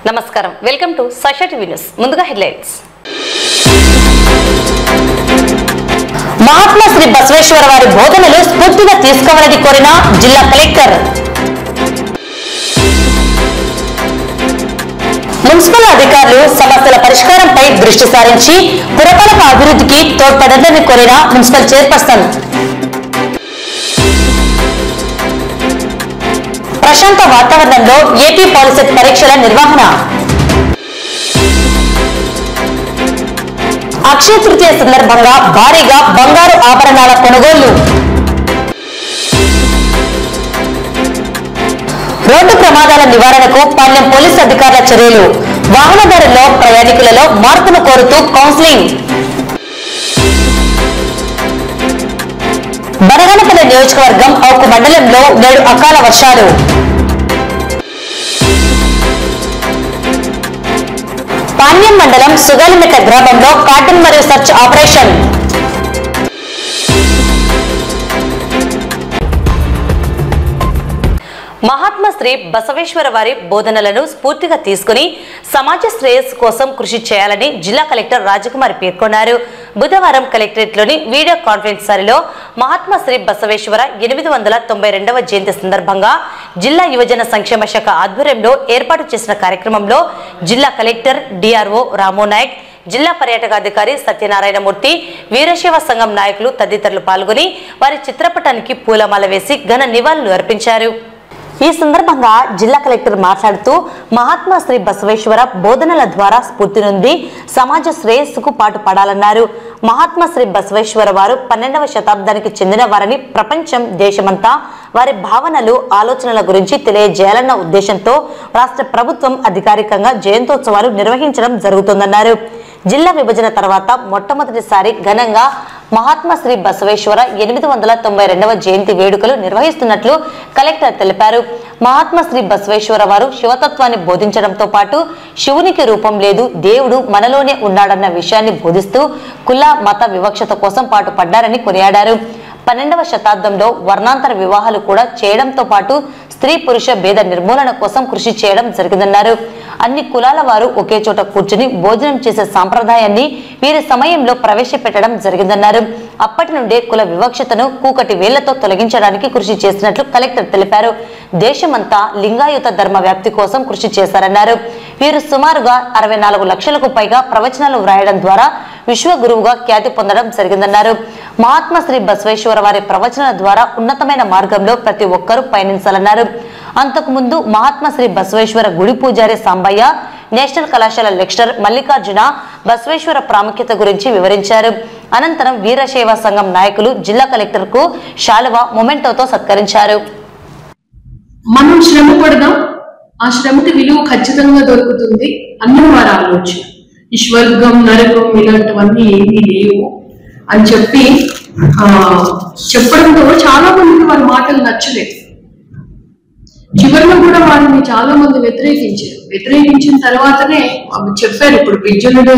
నమస్కారం, welcome to Sakshi TV news. ముందుగా headlines. Mahatma Shri Basaveshwara వారి బోధనలు స్ఫూర్తిగా తీసుకోవాలని కోరిన జిల్లా కలెక్టర్. మున్సిపల్ అధికారులు సమస్యల పరిష్కారంపై దృష్టి సారించి పురపాలక అభివృద్ధికి తోడ్పడాలని కోరిన మున్సిపల్ చైర్పర్సన్. ప్రశాంత వాతావరణంలో ఏపీ పాలిసెట్ పరీక్షల నిర్వహణ. అక్షయ తృతీయ సందర్భంగా భారీగా బంగారు ఆభరణాల కొనుగోళ్లు. రోడ్డు ప్రమాదాల నివారణకు పాలెం పోలీసు అధికారుల చర్యలు. వాహనదారుల్లో ప్రయాణికులలో మార్పును కోరుతూ కౌన్సిలింగ్. బనగానపల్లి నియోజకవర్గం ఔకు మండలంలో నేడు అకాల వర్షాలు. పాణ్యం మండలం సుగాలిమెట్ట గ్రామంలో కార్టన్ మరియు సర్చ్ ఆపరేషన్. మహాత్మా శ్రీ బసవేశ్వర వారి బోధనలను స్ఫూర్తిగా తీసుకుని సమాజ శ్రేయస్సు కోసం కృషి చేయాలని జిల్లా కలెక్టర్ రాజకుమారి పేర్కొన్నారు. బుధవారం కలెక్టరేట్లోని వీడియో కాన్ఫరెన్స్ సరిలో మహాత్మా శ్రీ బసవేశ్వర 892వ జయంతి సందర్భంగా జిల్లా యువజన సంక్షేమ శాఖ ఆధ్వర్యంలో ఏర్పాటు చేసిన కార్యక్రమంలో జిల్లా కలెక్టర్ డిఆర్ఓ రామోనాయక్, జిల్లా పర్యాటకాధికారి సత్యనారాయణమూర్తి, వీరశైవ సంఘం నాయకులు తదితరులు పాల్గొని వారి చిత్రపటానికి పూలమాల వేసి ఘన నివాళులు అర్పించారు. ఈ సందర్భంగా జిల్లా కలెక్టర్ మాట్లాడుతూ మహాత్మా శ్రీ బసవేశ్వర బోధనల ద్వారా స్ఫూర్తి నుండి సమాజ శ్రేయస్సుకు పాటుపడాలన్నారు. మహాత్మా శ్రీ బసవేశ్వర వారు 12వ శతాబ్దానికి చెందిన వారని ప్రపంచం, దేశమంతా వారి భావనలు, ఆలోచనల గురించి తెలియజేయాలన్న ఉద్దేశంతో రాష్ట్ర ప్రభుత్వం అధికారికంగా జయంతోత్సవాలు నిర్వహించడం జరుగుతుందన్నారు. జిల్లా విభజన తర్వాత మొట్టమొదటిసారి ఘనంగా మహాత్మా శ్రీ బసవేశ్వర 892వ జయంతి వేడుకలు నిర్వహిస్తున్నట్లు కలెక్టర్ తెలిపారు. మహాత్మా శ్రీ బసవేశ్వర వారు శివతత్వాన్ని బోధించడంతో పాటు శివునికి రూపం లేదు, దేవుడు మనలోనే ఉన్నాడన్న విషయాన్ని బోధిస్తూ కుల మత వివక్షత కోసం పాటుపడ్డారని కొనియాడారు. 12వ శతాబ్దంలో వర్ణాంతర వివాహాలు కూడా చేయడంతో పాటు స్త్రీ పురుష భేద నిర్మూలన కోసం కృషి చేయడం జరిగిందన్నారు. అన్ని కులాల వారు ఒకే చోట కూర్చుని భోజనం చేసే సాంప్రదాయాన్ని వీరి సమయంలో ప్రవేశపెట్టడం జరిగిందన్నారు. అప్పటి నుండే కుల వివక్షతను కూకటి వేళ్లతో తొలగించడానికి కృషి చేసినట్లు కలెక్టర్ తెలిపారు. దేశమంతా లింగాయుత ధర్మ వ్యాప్తి కోసం కృషి చేశారన్నారు. వీరు సుమారుగా 64 లక్షలకు పైగా ప్రవచనాలు వ్రాయడం ద్వారా విశ్వగురువుగా ఖ్యాతి పొందడం జరిగిందన్నారు. మహాత్మా శ్రీ బసవేశ్వర వారి ప్రవచనాల ద్వారా ఉన్నతమైన మార్గంలో ప్రతి ఒక్కరూ పయనించాలన్నారు. అంతకుముందు మహాత్మా శ్రీ బసవేశ్వర గుడి పూజారి సాంబయ్య, నేషనల్ కళాశాల లెక్చరర్ మల్లికార్జున బసవేశ్వర ప్రాముఖ్యత గురించి వివరించారు. అనంతరం వీరశైవ సంఘం నాయకులు జిల్లా కలెక్టర్ కు శాలువా, మొమెంటోతో సత్కరించారు. మనం శ్రమ పడదాం, ఆ శ్రమకి విలువ ఖచ్చితంగా దొరుకుతుంది అన్న వారి ఆలోచన. ఈ స్వర్గం, నరకం ఇలాంటివన్నీ ఏమీ లేవు అని చెప్పడంతో చాలా మందికి వారి మాటలు నచ్చలేదు. చివరిలో కూడా వారిని చాలా మంది వ్యతిరేకించిన తర్వాతనే చెప్పారు ఇప్పుడు బిజ్జలుడు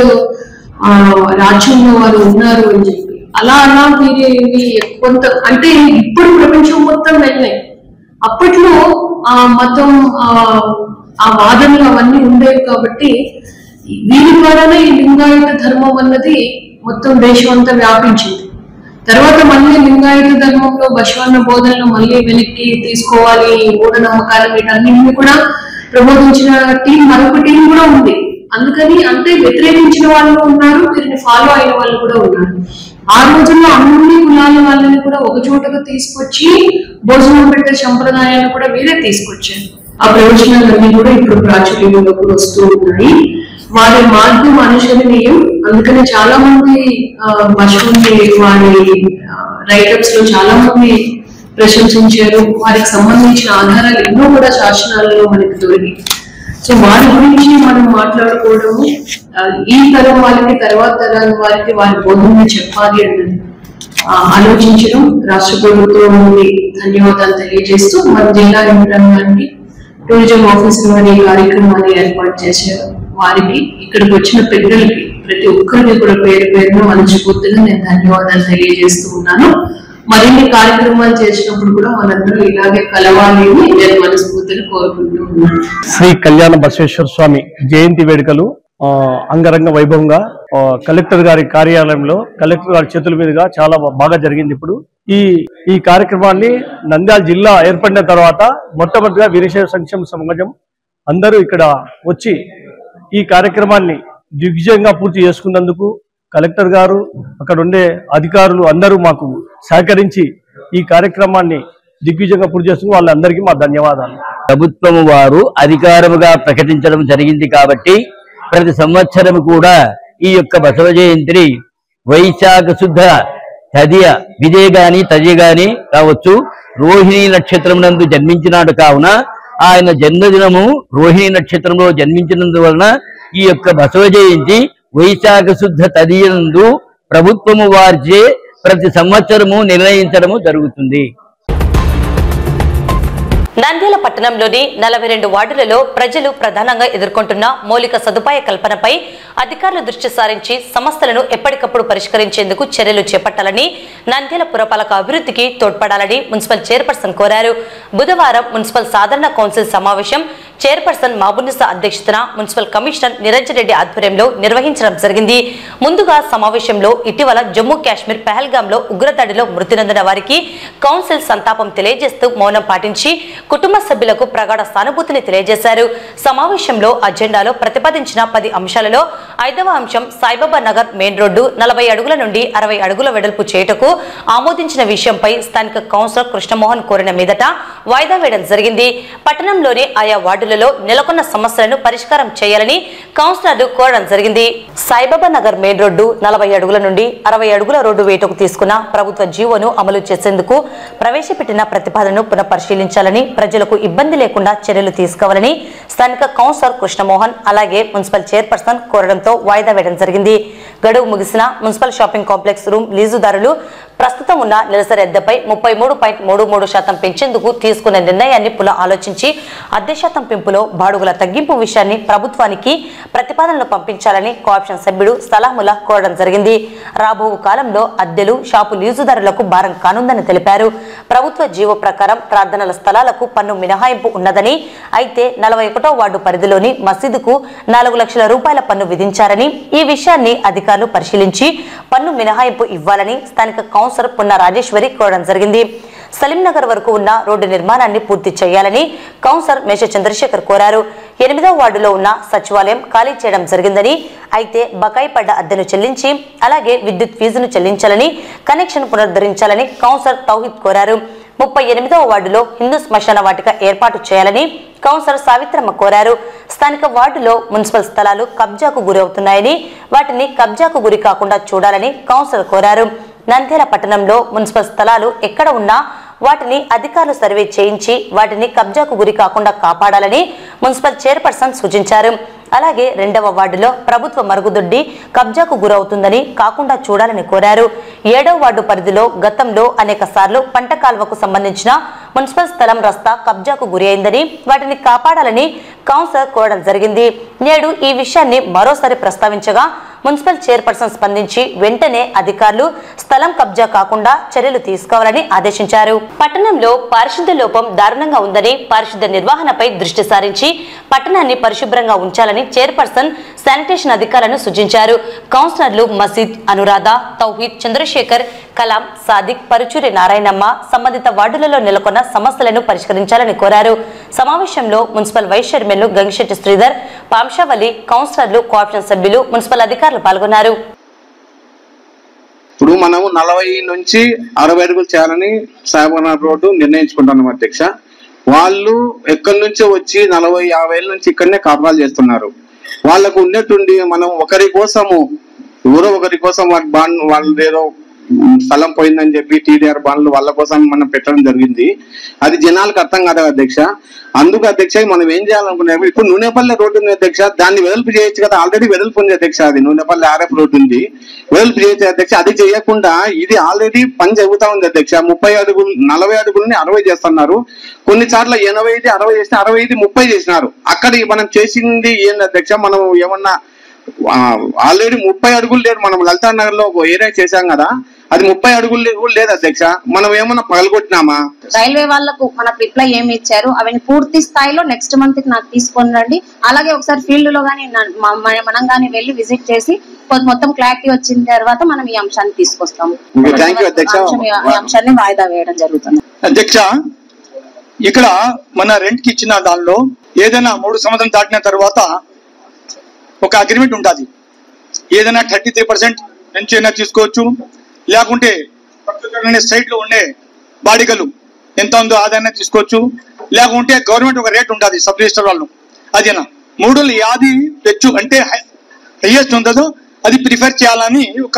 రాజ్యంలో వారు ఉన్నారు అని చెప్పి. అలా వీరి కొంత అంటే ఇప్పుడు ప్రపంచం మొత్తం వెళ్ళాయి. అప్పట్లో ఆ మతం, ఆ వాదనలు అవన్నీ ఉండేవి కాబట్టి వీరి ద్వారానే ఈ లింగాయుత ధర్మం అన్నది మొత్తం దేశం అంతా వ్యాపించింది. తర్వాత మళ్ళీ లింగాయుత ధర్మంలో బసవన్న బోధనలు మళ్ళీ వెనక్కి తీసుకోవాలి, మూఢనమ్మకాలు వీటన్నింటినీ కూడా ప్రబోధించిన మరొక టీం కూడా ఉంది. అందుకని అంటే వ్యతిరేకించిన వాళ్ళు ఉన్నారు, వీరిని ఫాలో అయిన వాళ్ళు కూడా ఉన్నారు. ఆ రోజుల్లో అన్ని కులాల వాళ్ళని కూడా ఒక చోటగా తీసుకొచ్చి భోజనం పెట్టే సంప్రదాయాన్ని కూడా వీరే తీసుకొచ్చారు. ఆ ప్రయోజనాలన్నీ కూడా ఇప్పుడు ప్రాచుర్యంలోకి వస్తూ ఉన్నాయి. వారి మార్గం అనుసరణీయం. అందుకని చాలా మంది బసవన్ని వారి రైటర్స్ లో చాలా మంది ప్రశంసించారు. వారికి సంబంధించిన ఆధారాలు ఎన్నో కూడా శాసనాలలో మనకి దొరికి. సో వారి గురించి మనం మాట్లాడుకోవడము, ఈ తరం వాళ్ళకి తర్వాత తరం వారికి వారి బోధనలు చెప్పాలి అన్నది ఆలోచించడం రాష్ట్ర ప్రభుత్వం ధన్యవాదాలు తెలియజేస్తూ మన జిల్లా యంత్రాంగానికి, టూరిజం ఆఫీసర్ వారి కార్యక్రమాన్ని ఏర్పాటు చేశారు. వారికి ఇక్కడికి వచ్చిన పెద్దలకి ప్రతి ఒక్కరికి కూడా పేరు పేరున మనస్ఫూర్తిగా నేను ధన్యవాదాలు తెలియజేస్తూ ఉన్నాను. మరిన్ని కార్యక్రమాలు చేసినప్పుడు కూడా మనందరూ ఇలాగే కలవాలి అని నేను మనస్ఫూర్తిగా కోరుకుంటున్నాను. శ్రీ కళ్యాణ బసవేశ్వర స్వామి జయంతి వేడుకలు అంగరంగ వైభవంగా కలెక్టర్ గారి కార్యాలయంలో కలెక్టర్ గారి చేతుల మీదుగా చాలా బాగా జరిగింది. ఇప్పుడు ఈ కార్యక్రమాన్ని నంద్యాల జిల్లా ఏర్పడిన తర్వాత మొట్టమొదటిగా వీరశైవ సంక్షేమ సమాజం అందరూ ఇక్కడ వచ్చి ఈ కార్యక్రమాన్ని దిగ్విజయంగా పూర్తి చేసుకున్నందుకు కలెక్టర్ గారు అక్కడ ఉండే అధికారులు అందరూ మాకు సహకరించి ఈ కార్యక్రమాన్ని దిగ్విజయంగా పూర్తి చేసుకుని వాళ్ళందరికీ మా ధన్యవాదాలు. ప్రభుత్వం వారు అధికారముగా ప్రకటించడం జరిగింది కాబట్టి ప్రతి సంవత్సరం కూడా ఈ యొక్క బసవ జయంతిని వైశాఖ శుద్ధ తదియ విజయ గాని తదియ గాని కావచ్చు రోహిణి నక్షత్రం నందు జన్మించినాడు కావున ఆయన జన్మదినము రోహిణి నక్షత్రంలో జన్మించినందువలన ఈ యొక్క బసవ జయంతి వైశాఖ శుద్ధ తదియందు ప్రభుత్వము వారిచే ప్రతి సంవత్సరము నిర్ణయించడము జరుగుతుంది. నంద్యాల పట్టణంలోని 42 వార్డులలో ప్రజలు ప్రధానంగా ఎదుర్కొంటున్న మౌలిక సదుపాయ కల్పనపై అధికారులు దృష్టి సారించి సమస్యలను ఎప్పటికప్పుడు పరిష్కరించేందుకు చర్యలు చేపట్టాలని, నంద్యాల పురపాలక అభివృద్ధికి తోడ్పడాలని మున్సిపల్ చైర్పర్సన్ కోరారు. బుధవారం మున్సిపల్ సాధారణ కౌన్సిల్ సమావేశం చైర్పర్సన్ మాబునిసా అధ్యక్షతన మున్సిపల్ కమిషనర్ నిరంజన్ రెడ్డి ఆధ్వర్యంలో నిర్వహించడం జరిగింది. ముందుగా సమావేశంలో ఇటీవల జమ్మూ కాశ్మీర్ పహల్గాంలో ఉగ్రదాడిలో మృతి నొందిన వారికి కౌన్సిల్ సంతాపం తెలియజేస్తూ మౌనం పాటించి కుటుంబ సభ్యులకు ప్రగాఢ సానుభూతిని తెలియజేశారు. సమావేశంలో అజెండాలో ప్రతిపాదించిన 10 అంశాలలో 5వ అంశం సాయిబాబా నగర్ మెయిన్ రోడ్డు 40 అడుగుల నుండి 60 అడుగుల వెడల్పు చేయుటకు ఆమోదించిన విషయంపై స్థానిక కౌన్సిలర్ కృష్ణమోహన్ కోరిన మీదట వాయిదా వేయడం జరిగింది. పట్టణంలోని ఆయా వార్డులలో నెలకొన్న సమస్యలను పరిష్కారం చేయాలని కౌన్సిలర్లు కోరడం జరిగింది. సాయిబాబా నగర్ మెయిన్ రోడ్డు 40 అడుగుల నుండి 60 అడుగుల రోడ్డు వేయటకు తీసుకున్న ప్రభుత్వ జీవోను అమలు చేసేందుకు ప్రవేశపెట్టిన ప్రతిపాదనను పునఃపరిశీలించాలని, ప్రజలకు ఇబ్బంది లేకుండా చర్యలు తీసుకోవాలని స్థానిక కౌన్సిలర్ కృష్ణమోహన్ అలాగే మున్సిపల్ చైర్పర్సన్ కోరడంతో వాయిదా వేయడం జరిగింది. గడువు ముగిసిన మున్సిపల్ షాపింగ్ కాంప్లెక్స్ రూమ్ లీజుదారులు ప్రస్తుతం ఉన్న నెలసరి అద్దెపై 33.33% పెంచేందుకు తీసుకున్న నిర్ణయాన్ని పునః ఆలోచించి అద్దె శాతం పెంపులో బాడుగుల తగ్గింపు విషయాన్ని ప్రభుత్వానికి ప్రతిపాదనలు పంపించాలని కోఆప్షన్ సభ్యుడు సలాముల్లా కోరడం జరిగింది. రాబో కాలంలో అద్దెలు షాపు లీజుదారులకు భారం కానుందని తెలిపారు. ప్రభుత్వ జీవో ప్రకారం ప్రార్థనల స్థలాలకు పన్ను మినహాయింపు ఉన్నదని, అయితే 41వ వార్డు పరిధిలోని మసీదుకు 4 లక్షల రూపాయల పన్ను విధించారని, ఈ విషయాన్ని అధికారులు పరిశీలించి పన్ను మినహాయింపు ఇవ్వాలని స్థానిక కౌన్సిలర్ పున్న రాజేశ్వరి కోరడం జరిగింది. సలీంనగర్ వరకు ఉన్న రోడ్డు నిర్మాణాన్ని పూర్తి చేయాలని కౌన్సిలర్ మేష చంద్రశేఖర్ కోరారు. 8వ వార్డులో ఉన్న సచివాలయం ఖాళీ చేయడం జరిగిందని, అయితే బకాయి పడ్డ అద్దెను చెల్లించి అలాగే విద్యుత్ ఫీజును చెల్లించాలని, కనెక్షన్ పునరుద్ధరించాలని కౌన్సిలర్ తౌహిద్ కోరారు. 38వ వార్డులో హిందూ శ్మశాన వాటిక ఏర్పాటు చేయాలని కౌన్సిలర్ సావిత్రమ్మ కోరారు. స్థానిక వార్డులో మున్సిపల్ స్థలాలు కబ్జాకు గురి అవుతున్నాయని, వాటిని కబ్జాకు గురి కాకుండా చూడాలని కౌన్సిలర్ కోరారు. నంద్యాల పట్టణంలో మున్సిపల్ స్థలాలు ఎక్కడ ఉన్నా వాటిని అధికారులు సర్వే చేయించి వాటిని కబ్జాకు గురి కాకుండా కాపాడాలని మున్సిపల్ చైర్పర్సన్ సూచించారు. అలాగే 2వ వార్డులో ప్రభుత్వ మరుగుదొడ్డి కబ్జాకు గురవుతుందని కాకుండా చూడాలని కోరారు. 7వ వార్డు పరిధిలో గతంలో అనేక సార్లు పంట కాల్వకు సంబంధించిన మున్సిపల్ స్థలం రస్తా కబ్జాకు గురి అయిందని, వాటిని కాపాడాలని కౌన్సిలర్ కోరడం జరిగింది. నేడు ఈ విషయాన్ని మరోసారి ప్రస్తావించగా మున్సిపల్ చైర్పర్సన్ స్పందించి వెంటనే అధికారులు స్థలం కబ్జా కాకుండా చర్యలు తీసుకోవాలని ఆదేశించారు. పట్టణంలో పారిశుద్ధ్య లోపం దారుణంగా ఉందని, పారిశుద్ధ్య నిర్వహణపై దృష్టి సారించి పట్టణాన్ని పరిశుభ్రంగా ఉంచాలని చైర్పర్సన్ శానిటేషన్ అధికారులను సూచించారు. కౌన్సిలర్లు మసీద్, అనురాధ, తౌహీద్, చంద్రశేఖర్, కలాం, సాదిక్, పరుచూరి నారాయణమ్మ సంబంధిత వార్డులలో నెలకొన్న సమస్యలను పరిష్కరించాలని కోరారు. సమావేశంలో మున్సిపల్ వైస్ చైర్మన్లు గంగిశెట్టి శ్రీధర్, పాంశావలి, కౌన్సిలర్లు, కోఆప్షన్ సభ్యులు, మున్సిపల్ అధికారులు పాల్గొన్నారు. ఇప్పుడు మనం 40 నుంచి 60 అడుగులు చేయాలని సాయిబాబా రోడ్డు నిర్ణయించుకుంటున్నాం అధ్యక్ష. వాళ్ళు ఎక్కడి నుంచో వచ్చి 40-50 ఏళ్ళ నుంచి ఇక్కడనే కాపురాలు చేస్తున్నారు. వాళ్ళకు ఉన్నట్టుండి మనం ఒకరి కోసము ఎవరో ఒకరి కోసం వాళ్ళు ఏదో స్థలం పోయిందని చెప్పి టీడీఆర్ బాండ్లు వాళ్ళ కోసం మనం పెట్టడం జరిగింది. అది జనాలకు అర్థం కాదు అధ్యక్ష. అందుకు అధ్యక్ష మనం ఏం చేయాలనుకున్నాము, ఇప్పుడు నూనెపల్లి రోడ్డు ఉంది అధ్యక్ష, దాన్ని వెడల్పు చేయొచ్చు కదా. ఆల్రెడీ వెడల్పు ఉంది అధ్యక్ష, అది నూనెపల్లి ఆర్ఎఫ్ రోడ్డు ఉంది, వెడల్పు చేయొచ్చు అధ్యక్ష. అది చేయకుండా ఇది ఆల్రెడీ పని జరుగుతా ఉంది అధ్యక్ష. 30 అడుగులు 40 అడుగులని 60 చేస్తున్నారు. కొన్ని చోట్ల 85 60 చేస్తే 65 30 చేసినారు. అక్కడ మనం చేసింది ఏంది అధ్యక్ష, మనం ఏమన్నా ఆల్రెడీ 30 అడుగులు లేదు, మనం లలితా నగర్ లో ఒక ఏరియా చేశాం కదా, అది 30 అడుగులు కూడా లేదు అధ్యక్ష. మనం ఏమన్నా పగలగొట్టినామా? రైల్వే వాళ్ళకు మనకు రిప్లై ఏమి ఇచ్చారు అవన్నీ పూర్తి స్థాయిలో నెక్స్ట్ మంత్ కి నాకు తీసుకొని రండి. అలాగే ఒకసారి ఫీల్డ్ లో గానీ మనం గానీ వెళ్ళి విజిట్ చేసి మొత్తం క్లారిటీ వచ్చిన తర్వాత మనం ఈ అంశాన్ని తీసుకొస్తాము. ఈ అంశాన్ని వాయిదా వేయడం జరుగుతుంది. అధ్యక్ష, ఇక్కడ మన రెంట్ కి ఇచ్చిన దానిలో ఏదైనా 3 సంవత్సరం దాటిన తర్వాత ఒక అగ్రిమెంట్ ఉంటుంది. ఏదైనా 33% నుంచి అయినా తీసుకోవచ్చు, లేకుంటే సైట్ లో ఉండే బాడిగలు ఎంత ఉందో అదైనా తీసుకోవచ్చు, లేకుంటే గవర్నమెంట్ ఒక రేట్ ఉంటుంది సబ్ రిజిస్టర్ వాళ్ళు, అదేనా 3 యాది తెచ్చు అంటే హైయెస్ట్ ఉంటుందో అది ప్రిఫర్ చేయాలని ఒక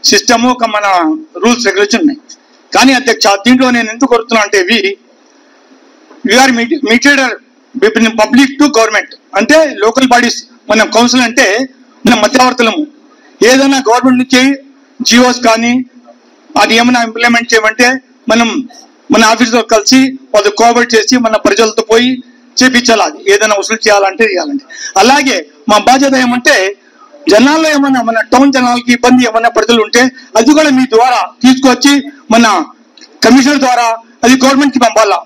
సిస్టమ్, ఒక మన రూల్స్ రెగ్యులేషన్ ఉన్నాయి. కానీ అధ్యక్ష, దీంట్లో నేను ఎందుకు కోరుతున్నా అంటే we are mediator between public to government. అంటే లోకల్ బాడీస్, మన కౌన్సిల్ అంటే మన మధ్యవర్తులము. ఏదైనా గవర్నమెంట్ నుంచి జియోస్ కానీ అది ఏమైనా ఇంప్లిమెంట్ చేయమంటే మనం మన ఆఫీసులో కలిసి వాళ్ళు కోఆపరేట్ చేసి మన ప్రజలతో పోయి చేపించాలి. అది ఏదైనా వసూలు చేయాలంటే చేయాలంటే. అలాగే మా బాధ్యత ఏమంటే జనాల్లో ఏమన్నా మన టౌన్ జనాలకి ఇబ్బంది ఏమన్నా ప్రజలు ఉంటే అది కూడా మీ ద్వారా తీసుకొచ్చి మన కమిషనర్ ద్వారా అది గవర్నమెంట్ కి పంపాలా.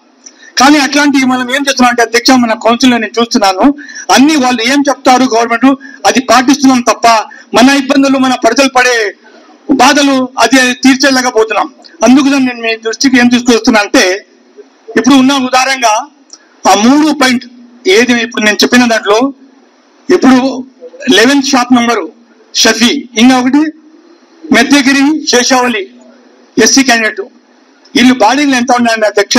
కానీ అట్లాంటివి మనం ఏం చేస్తున్నాం అంటే అధ్యక్ష, మన కౌన్సిల్ లో నేను చూస్తున్నాను, అన్ని వాళ్ళు ఏం చెప్తారు గవర్నమెంట్ అది పాటిస్తున్నాం తప్ప మన ఇబ్బందులు, మన ప్రజలు పడే బాధలు అది తీర్చేలేకపోతున్నాం. అందుకు నేను మీ దృష్టికి ఏం తీసుకొస్తున్నా అంటే, ఇప్పుడు ఉన్న ఉదాహరణగా ఆ 3 పాయింట్ ఏది ఇప్పుడు నేను చెప్పిన దాంట్లో ఇప్పుడు 11th షాప్ నంబరు షఫీ, ఇంకా ఒకటి మెత్తగిరి శేషావళి ఎస్సీ క్యాండిడేట్, వీళ్ళు బాడీలు ఎంత ఉన్నాయండి అధ్యక్ష?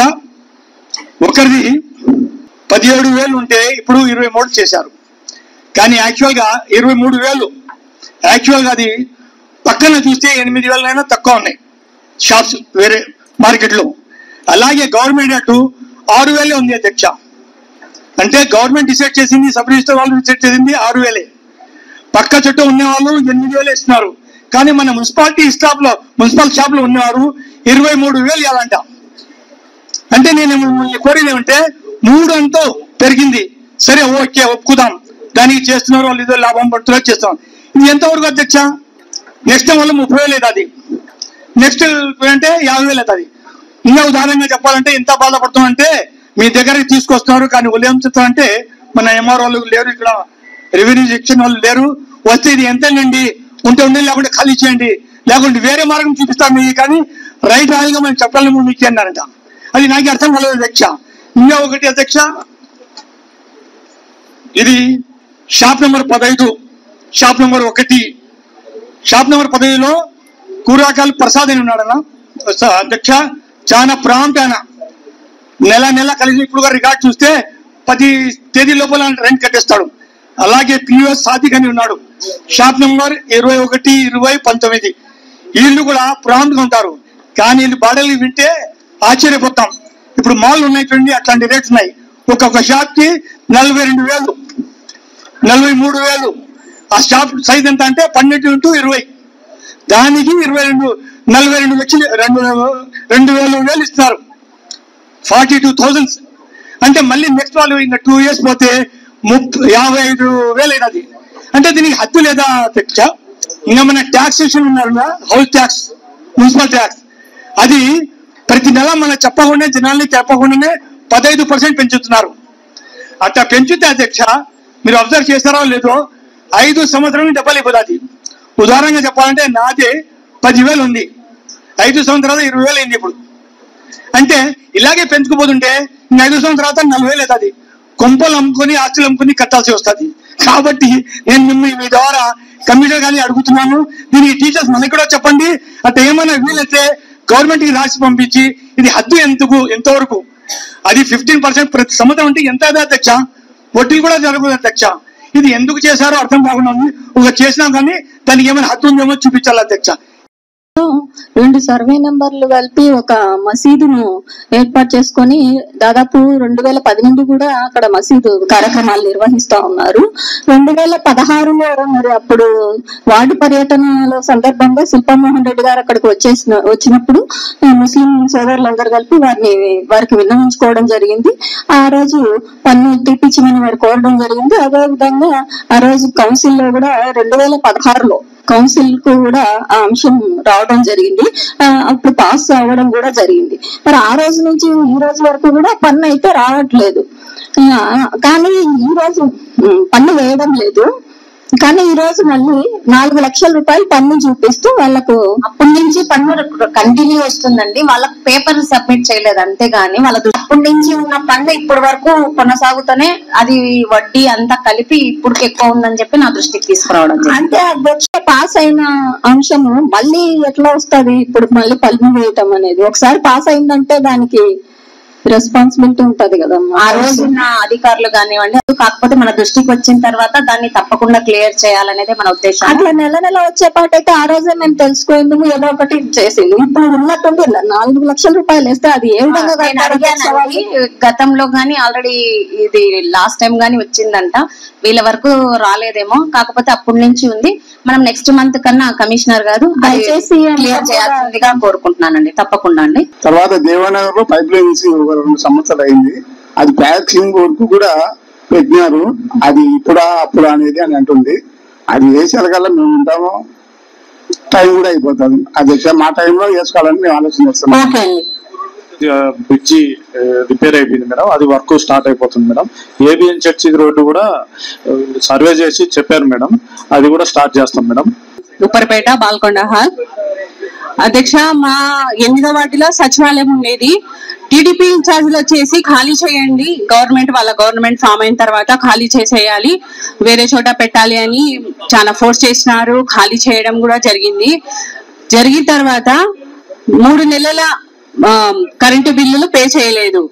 ఒకరిది 17,000 ఉంటే ఇప్పుడు 23 చేశారు. కానీ యాక్చువల్గా 23,000, యాక్చువల్గా అది పక్కన చూస్తే 8,000 తక్కువ ఉన్నాయి షాప్స్ వేరే మార్కెట్లో. అలాగే గవర్నమెంట్ అటు 6,000 ఉంది అధ్యక్ష. అంటే గవర్నమెంట్ డిసైడ్ చేసింది, సబ్ రిజిస్టర్ వాళ్ళు డిసైడ్ చేసింది 6,000. పక్క చుట్టూ ఉన్న వాళ్ళు 8,000 ఇస్తున్నారు. కానీ మన మున్సిపల్ షాప్ లో ఉన్నవారు 23,000 ఇవ్వాలంట. అంటే నేను కోరేది ఏమంటే 3 అంతా పెరిగింది, సరే ఓకే ఒప్పుకుదాం, దానికి చేస్తున్నారు వాళ్ళు, ఏదో లాభం పడుతున్నారు చేస్తాం. ఇది ఎంతవరకు అధ్యక్ష? నెక్స్ట్ వాళ్ళు 30,000 అవుతుంది, నెక్స్ట్ అంటే 50,000 అవుతుంది. ఇంకా ఉదాహరణగా చెప్పాలంటే ఎంత బాధపడుతామంటే మీ దగ్గరికి తీసుకొస్తున్నారు, కానీ వాళ్ళు ఏం చెప్తారంటే మన ఎంఆర్ వాళ్ళు లేరు, ఇక్కడ రెవెన్యూ సెక్షన్ వాళ్ళు లేరు, వస్తే ఇది ఎంతేనండి, ఉంటే ఉండే, లేకుంటే ఖాళీ చేయండి, లేకుంటే వేరే మార్గం చూపిస్తాం మీకు, కానీ రైట్ రాయిగా మనం చెప్పాలని మీకు అన్నారంట. అది నాకు అర్థం కాలేదు అధ్యక్ష. ఇంకా ఒకటి అధ్యక్ష, ఇది shop number 15, shop number 1, shop number 15లో కూరాకాలు ప్రసాద్ అని ఉన్నాడన్న అధ్యక్ష. చాలా ప్రాంప్ట్ ఆయన, నెల కలిసి ఇప్పుడు రికార్డ్ చూస్తే 10 తేదీ లోపల రెంట్ కట్టేస్తాడు. అలాగే పిఎస్ సాదిక్ అని ఉన్నాడు, షాప్ నెంబర్ 21, 20, 19. వీళ్ళు కూడా ప్రాంప్ట్ గా ఉంటారు. కానీ వీళ్ళు బాడలు వింటే ఆశ్చర్యపోతాం. ఇప్పుడు మాల్ ఉన్నాయి చూడండి, అట్లాంటి రేట్స్ ఉన్నాయి. ఒక్కొక్క షాప్ కి 42,000, 43,000. ఆ షాప్ సైజ్ ఎంత అంటే 12 × 20, దానికి 42 లక్షలు 2,000 ఇస్తున్నారు, 42,000. అంటే మళ్ళీ నెక్స్ట్ వాళ్ళు ఇంకా 2 years పోతే 55,000 అయినది. అంటే దీనికి హద్దు లేదా అధ్యక్ష? ఇంకా మన ట్యాక్సేషన్ ఉన్నారు, హౌస్ ట్యాక్స్, మున్సిపల్ ట్యాక్స్, అది ప్రతి నెల మన చెప్పకుండా జనాల్ని చెప్పకుండానే 15% పెంచుతున్నారు. అట్లా పెంచుతే అధ్యక్ష, మీరు అబ్జర్వ్ చేస్తారో లేదో, 5 సంవత్సరాలు డబ్బులు అయిపోతుంది. ఉదాహరణగా చెప్పాలంటే నాదే 10,000 ఉంది, 5 సంవత్సరాలు 20,000 అయింది ఇప్పుడు. అంటే ఇలాగే పెంచుకుపోతుంటే ఇంకా 5 సంవత్సరాల తర్వాత 40,000 అవుతుంది. కొంపలు అమ్ముకొని, ఆస్తులు అమ్ముకొని కట్టాల్సి వస్తుంది. కాబట్టి నేను మీ ద్వారా కమిషనర్ గానీ అడుగుతున్నాను, దీనికి టీచర్స్ మనకి కూడా చెప్పండి. అట్లా ఏమైనా వీలైతే గవర్నమెంట్ కి రాసి పంపించి ఇది హద్దు ఎంతవరకు, అది 15% ప్రతి సంవత్సరం అంటే ఎంత అధ్యక్ష? వడ్డీ కూడా జరగదు అధ్యక్ష. ఇది ఎందుకు చేశారో అర్థం కాకుండా ఉంది. ఒక చేసినా కానీ దానికి ఏమైనా హద్దు ఉందేమో చూపించాలి అధ్యక్ష. 2 సర్వే నెంబర్లు కలిపి ఒక మసీదును ఏర్పాటు చేసుకొని దాదాపు 2010 నుండి కూడా అక్కడ మసీదు కార్యక్రమాలు నిర్వహిస్తా ఉన్నారు. 2016లో మరి అప్పుడు వార్డు పర్యటనలో సందర్భంగా శిల్పామోహన్ రెడ్డి గారు అక్కడికి వచ్చినప్పుడు ముస్లిం సోదరులందరూ కలిపి వారికి విన్నవించుకోవడం జరిగింది. ఆ రోజు పన్ను తీపించమని వారు కోరడం జరిగింది. అదే విధంగా ఆ రోజు కౌన్సిల్ లో కూడా 2016లో కౌన్సిల్ కు కూడా ఆ అంశం రావడం రావడం జరిగింది. అప్పుడు పాస్ అవ్వడం కూడా జరిగింది. మరి ఆ రోజు నుంచి ఈ రోజు వరకు కూడా పన్ను అయితే రావట్లేదు. కానీ ఈ రోజు పన్ను వేయడం లేదు. కానీ ఈ రోజు మళ్ళీ 4 లక్షల రూపాయలు పన్ను చూపిస్తూ వాళ్ళకు అప్పటి నుంచి పన్ను కంటిన్యూ వస్తుందండి. వాళ్ళకి పేపర్ సబ్మిట్ చేయలేదు అంతేగాని వాళ్ళ అప్పటి నుంచి ఉన్న పన్ను ఇప్పటి వరకు కొనసాగుతూనే అది వడ్డీ అంతా కలిపి ఇప్పుడు ఎక్కువ ఉందని చెప్పి నా దృష్టికి తీసుకురావడం. అంటే అధ్యక్ష పాస్ అయిన అంశము మళ్ళీ ఎట్లా వస్తుంది? ఇప్పుడు మళ్ళీ పన్ను వేయటం అనేది ఒకసారి పాస్ అయిందంటే దానికి రెస్పాన్సిబిలిటీ ఉంటది కదమ్మా. ఆ రోజున్న అధికారులు కానివ్వండి, కాకపోతే మన దృష్టికి వచ్చిన తర్వాత దాన్ని తప్పకుండా క్లియర్ చేయాలనేది మన ఉద్దేశం. అట్లా నెల నెల వచ్చే పాట అయితే ఆ రోజే మేము తెలుసుకునేందుకు ఏదో ఒకటి చేసింది. ఇప్పుడు ఉన్నట్టుండి 4 లక్షల రూపాయలు వేస్తే అది ఏ విధంగా అడిగానండి. గతంలో గానీ ఆల్రెడీ ఇది లాస్ట్ టైం గానీ వచ్చిందంట, వీళ్ళ వరకు రాలేదేమో. కాకపోతే అప్పటి నుంచి ఉంది. మనం నెక్స్ట్ మంత్ కన్నా కమిషనర్ గారు దయచేసి క్లియర్ చేయాల్సిందిగా కోరుకుంటున్నానండి. తప్పకుండా అండి. తర్వాత దేవానగర్ లో పైప్ లైన్స్ 2 సంవత్సరాలు అయింది. అది ప్యాకింగ్ వరకు కూడా పెట్టినారు. అది ఇప్పుడా అప్పుడా అనేది అని అంటుంది. అది వేసేకల్లా మేము ఉంటాము, టైం కూడా అయిపోతుంది. అది మా టైంలో వేసుకోవాలని మేము ఆలోచన చేస్తున్నాం. బ్రిడ్జి రిపేర్ అయిపోయింది మేడం, అది వర్క్ స్టార్ట్ అయిపోతుంది మేడం. ఏబిఎన్ చర్చి రోడ్డు కూడా సర్వే చేసి చెప్పారు మేడం, అది కూడా స్టార్ట్ చేస్తాం మేడం. ఉప్పర్పేట బాల్కొండ హాల్. అధ్యక్ష, మా 8వ వార్డులో సచివాలయం ఉండేది. టీడీపీ ఇన్ఛార్జీలు వచ్చేసి ఖాళీ చేయండి, గవర్నమెంట్ ఫామ్ అయిన తర్వాత ఖాళీ చేసేయాలి, వేరే చోట పెట్టాలి అని చాలా ఫోర్స్ చేసినారు. ఖాళీ చేయడం కూడా జరిగింది. జరిగిన తర్వాత 3 నెలల కరెంటు బిల్లులు పే చేయలేదు.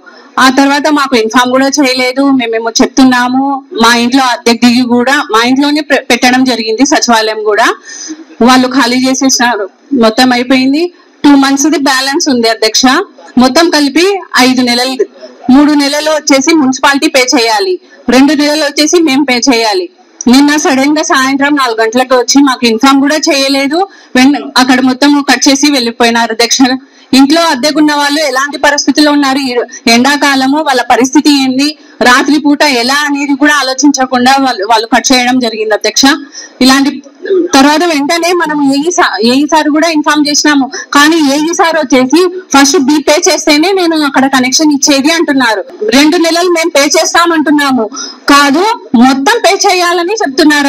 ఆ తర్వాత మాకు ఇన్ఫార్మ్ కూడా చేయలేదు. మేమేమో చెప్తున్నాము. మా ఇంట్లో అద్దెకు దిగి కూడా మా ఇంట్లోనే పెట్టడం జరిగింది. సచివాలయం కూడా వాళ్ళు ఖాళీ చేసేసినారు. మొత్తం అయిపోయింది. 2 months బ్యాలెన్స్ ఉంది అధ్యక్ష. మొత్తం కలిపి 5 నెలలు. 3 నెలలు వచ్చేసి మున్సిపాలిటీ పే చేయాలి, 2 నెలలు వచ్చేసి మేము పే చేయాలి. నిన్న సడన్ గా సాయంత్రం 4 గంటలకు వచ్చి మాకు ఇన్ఫార్మ్ కూడా చేయలేదు. అక్కడ మొత్తం కట్ చేసి వెళ్ళిపోయినారు అధ్యక్ష. ఇంట్లో అద్దెకున్న వాళ్ళు ఎలాంటి పరిస్థితుల్లో ఉన్నారు, ఎండాకాలము వాళ్ళ పరిస్థితి ఏంది, రాత్రి పూట ఎలా అనేది కూడా ఆలోచించకుండా వాళ్ళు కట్ చేయడం జరిగింది అధ్యక్ష. ఇలాంటి తర్వాత వెంటనే మనం ఏఈ సార్ కూడా ఇన్ఫార్మ్ చేసినాము. కానీ ఏఈ సార్ వచ్చేసి ఫస్ట్ బిల్ పే చేస్తేనే నేను అక్కడ కనెక్షన్ ఇచ్చేది అంటున్నారు. 2 నెలలు మేము పే చేస్తామంటున్నాము, కాదు మొత్తం పే చేయాలని చెప్తున్నారు.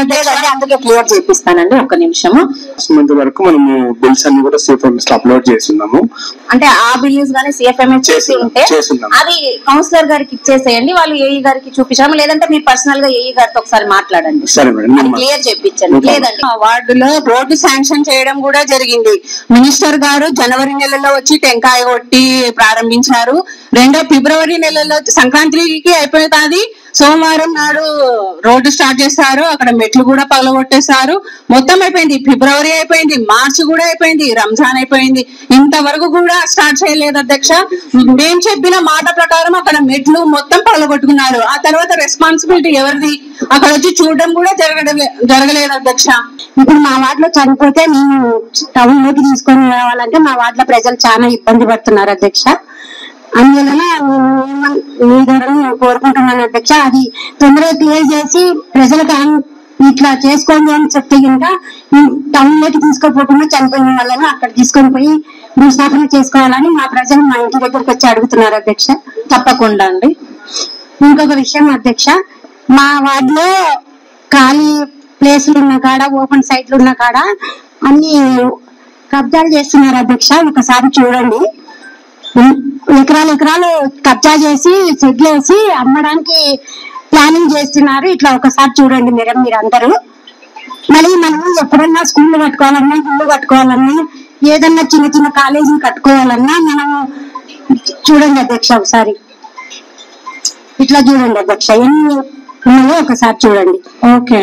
అందుకే క్లియర్ చేపిస్తానండి, ఒక్క నిమిషము. వరకు మనము బిల్స్ అన్ని కూడా సిఎఫ్ఎంఎస్ అప్లోడ్ చేస్తున్నాము. అంటే ఆ బిల్స్ గానీ సిఎఫ్ఎంఎస్ చేసి ఉంటే అది కౌన్సిలర్ గారికి ఇచ్చేసేయండి, వాళ్ళు ఏఈ గారికి చూపించాము. లేదంటే మీరు పర్సనల్ గా ఏఈ గారితో ఒకసారి మాట్లాడండి, క్లియర్ చేయించండి. లేదండి వార్డులో రోడ్డు శాంక్షన్ చేయడం కూడా జరిగింది. మినిస్టర్ గారు జనవరి నెలలో వచ్చి టెంకాయ కొట్టి ప్రారంభించారు. 2వ ఫిబ్రవరి నెలలో సంక్రాంతికి అయిపోతుంది. సోమవారం నాడు రోడ్డు స్టార్ట్ చేస్తారు. అక్కడ మెట్లు కూడా పగలగొట్టేస్తారు. మొత్తం అయిపోయింది. ఫిబ్రవరి అయిపోయింది, మార్చి కూడా అయిపోయింది, రంజాన్ అయిపోయింది. ఇంతవరకు కూడా స్టార్ట్ చేయలేదు అధ్యక్ష. మేము చెప్పిన మాట ప్రకారం అక్కడ మెట్లు మొత్తం పగలగొట్టుకున్నారు. ఆ తర్వాత రెస్పాన్సిబిలిటీ ఎవరిది? అక్కడ వచ్చి చూడడం కూడా జరగలేదు అధ్యక్ష. ఇప్పుడు మా వార్డులో చనిపోతే మేము టౌన్ లోకి తీసుకొని రావాలంటే మా వార్డులో ప్రజలు చాలా ఇబ్బంది పడుతున్నారు అధ్యక్ష. అందువలన మీ ద్వారా కోరుకుంటున్నాను అధ్యక్ష, అది తొందరగా క్లియర్ చేసి ప్రజలకు ఇట్లా చేసుకోండి అని చెప్తే ఇంకా టౌన్ లోకి తీసుకోపోకుండా చనిపోయిన వాళ్ళని అక్కడ తీసుకొని పోయి భూస్థాపన చేసుకోవాలని మా ప్రజలు మా ఇంటి దగ్గరకు వచ్చి అడుగుతున్నారు అధ్యక్ష. తప్పకుండా అండి. ఇంకొక విషయం అధ్యక్ష, మా వార్డులో ఖాళీ ప్లేసులు ఉన్న కాడ, ఓపెన్ సైట్లు ఉన్న కాడ అన్ని కబ్జాలు చేస్తున్నారు అధ్యక్ష. ఒకసారి చూడండి. ఎకరాలు కబ్జా చేసి షెడ్లు వేసి అమ్మడానికి ప్లానింగ్ చేస్తున్నారు. ఇట్లా ఒకసారి చూడండి మేడం మీరందరూ. మళ్ళీ మనం ఎప్పుడన్నా స్కూల్ కట్టుకోవాలన్నా, ఇల్లు కట్టుకోవాలన్నా, ఏదన్నా చిన్న చిన్న కాలేజీలు కట్టుకోవాలన్నా మనం చూడండి అధ్యక్ష. ఒకసారి ఇట్లా చూడండి అధ్యక్ష, ఎన్ని ఉన్నాయో ఒకసారి చూడండి. ఓకే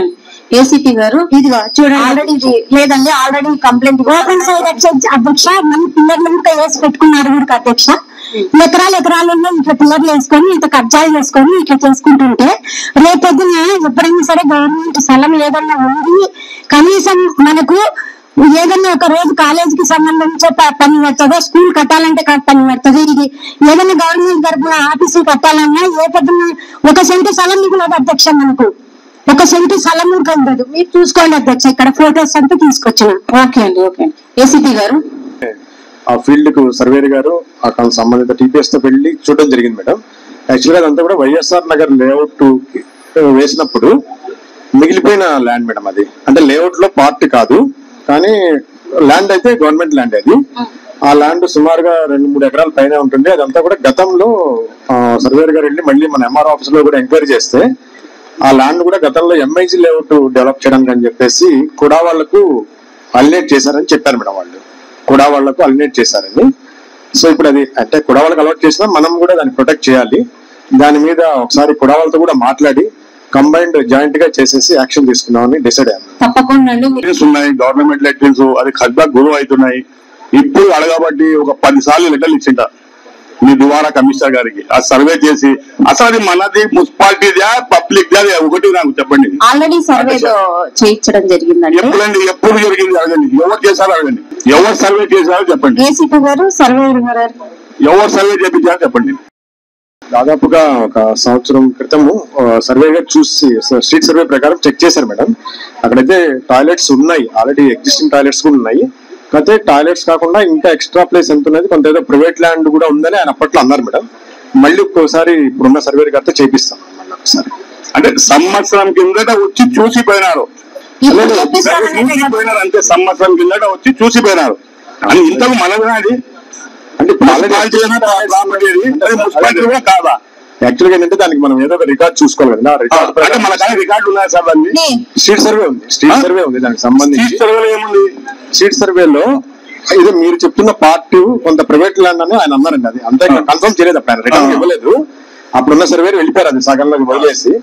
ఏసీపీ గారు, ఇదిగో చూడండి. ఆల్రెడీ లేదండి, ఆల్రెడీ కంప్లైంట్ ఓపెన్ సైడ్ అధ్యక్ష. మన పిల్లర్లు వేసి పెట్టుకున్నారు కూడా అధ్యక్ష. ఎకరాలలో ఇట్లా పిల్లర్లు వేసుకొని ఇంత కబ్జాలు చేసుకొని ఇట్లా చేసుకుంటుంటే రేపొద్దున ఎప్పుడైనా సరే గవర్నమెంట్ స్థలం ఏదన్నా ఉంది, కనీసం మనకు ఏదన్నా ఒక రోజు కాలేజీకి సంబంధించే పని పడుతుందో, స్కూల్ కట్టాలంటే పని పడుతుంది. ఇది ఏదైనా గవర్నమెంట్ తరఫున ఆఫీసులు కట్టాలన్నా ఏ పొద్దున్న 1 సెంటు స్థలం మిగిలేదు అధ్యక్ష మనకు. ఒక సెంటు స్థలం కూడా ఉండదు. మీరు చూసుకోండి అధ్యక్ష, ఇక్కడ ఫోటోస్ అంతా తీసుకొచ్చిన. ఓకే అండి, ఓకే అండి. ఏసీపీ గారు ఆ ఫీల్డ్ కు సర్వేర్ గారు అక్కడ సంబంధిత టీపీఎస్ తో వెళ్ళి చూడడం జరిగింది మేడం. యాక్చువల్గా అదంతా కూడా వైఎస్ఆర్ నగర్ లేఅవుట్ వేసినప్పుడు మిగిలిపోయిన ల్యాండ్ మేడం. అది అంటే లేఅవుట్ లో పార్ట్ కాదు, కానీ ల్యాండ్ అయితే గవర్నమెంట్ ల్యాండ్. అది ఆ ల్యాండ్ సుమారుగా 2-3 ఎకరాల పైన ఉంటుంది. అదంతా కూడా గతంలో సర్వేర్ గారు వెళ్ళి మళ్ళీ మన ఎంఆర్ ఆఫీస్ లో కూడా ఎంక్వైరీ చేస్తే ఆ ల్యాండ్ కూడా గతంలో ఎంఐజీ లేఅవుట్ డెవలప్ చేయడానికి అని చెప్పేసి కూడా వాళ్లకు అలినేట్ చేశారని చెప్పారు మేడం. వాళ్ళు కూడా వాళ్లకు అలినేట్ చేశారని. సో ఇప్పుడు అది అంటే కూడా వాళ్ళకి అలవాట్ చేసినా మనం కూడా దాన్ని ప్రొటెక్ట్ చేయాలి. దాని మీద ఒకసారి కూడా వాళ్ళతో కూడా మాట్లాడి కంబైన్డ్ జాయింట్ గా చేసేసి యాక్షన్ తీసుకున్నామని డిసైడ్ అయ్యాను. తప్పకుండా ఉన్నాయి గవర్నమెంట్ లెటర్స్, అది ఖర్చు గురువు అవుతున్నాయి. ఇప్పుడు అడగబట్టి ఒక 10 సార్లు లెటర్లు ఇచ్చింట మీ ద్వారా కమిషనర్ గారికి ఆ సర్వే చేసి అసలు అది మనది మున్సిపాలిటీదా పబ్లిక్ దా ఒకటి నాకు చెప్పండి. ఆల్రెడీ సర్వే చేయించడం జరిగిందండి. ఎప్పుడండి ఎప్పుడు జరిగింది అడగండి, ఎవరు చేశారో అడగండి, ఎవరు సర్వే చేశారో చెప్పండి, ఏసీపీ గారు సర్వే ఎవరు సర్వే చేయించారో చెప్పండి. దాదాపుగా ఒక సంవత్సరం క్రితము సర్వే గా చూసి స్ట్రీట్ సర్వే ప్రకారం చెక్ చేశారు మేడం. అక్కడైతే టాయిలెట్స్ ఉన్నాయి, ఆల్రెడీ ఎగ్జిస్టింగ్ టాయిలెట్స్ కూడా ఉన్నాయి. అయితే టాయిలెట్స్ కాకుండా ఇంకా ఎక్స్ట్రా ప్లేస్ ఎంత ఉన్నది, కొంత ఏదో ప్రైవేట్ ల్యాండ్ కూడా ఉందని ఆయన అప్పట్లో అన్నారు మేడం. మళ్ళీ ఒకసారి ఇప్పుడున్న సర్వే గారితో చేపిస్తాం మళ్ళీ ఒకసారి. అంటే సంవత్సరం కిందట వచ్చి చూసిపోయినారు అంతే, సంవత్సరం కిందట వచ్చి చూసిపోయినారు అని. ఇంతకు మనది అది అంటే కాదా? యాక్చువల్గా ఏంటంటే దానికి మనం ఏదో ఒక రికార్డ్ చూసుకోవాలి కదా. అంటే మన కానీ రికార్డు ఉన్నాయి సార్, అన్ని స్ట్రీట్ సర్వే ఉంది, స్ట్రీట్ సర్వే ఉంది. దానికి సంబంధించి సర్వేలో ఏముంది, స్ట్రీట్ సర్వేలో ఇది మీరు చెప్తున్న పార్ట్ కొంత ప్రైవేట్ ల్యాండ్ అని ఆయన అన్నారండి. అది అంతే కన్ఫర్మ్ చేయలేదు, అప్పుడు ఆయన రికార్డ్ ఇవ్వలేదు. అప్పుడున్న సర్వేలు వెళ్ళిపోయారు, అది సగంలోకి వదిలేసి.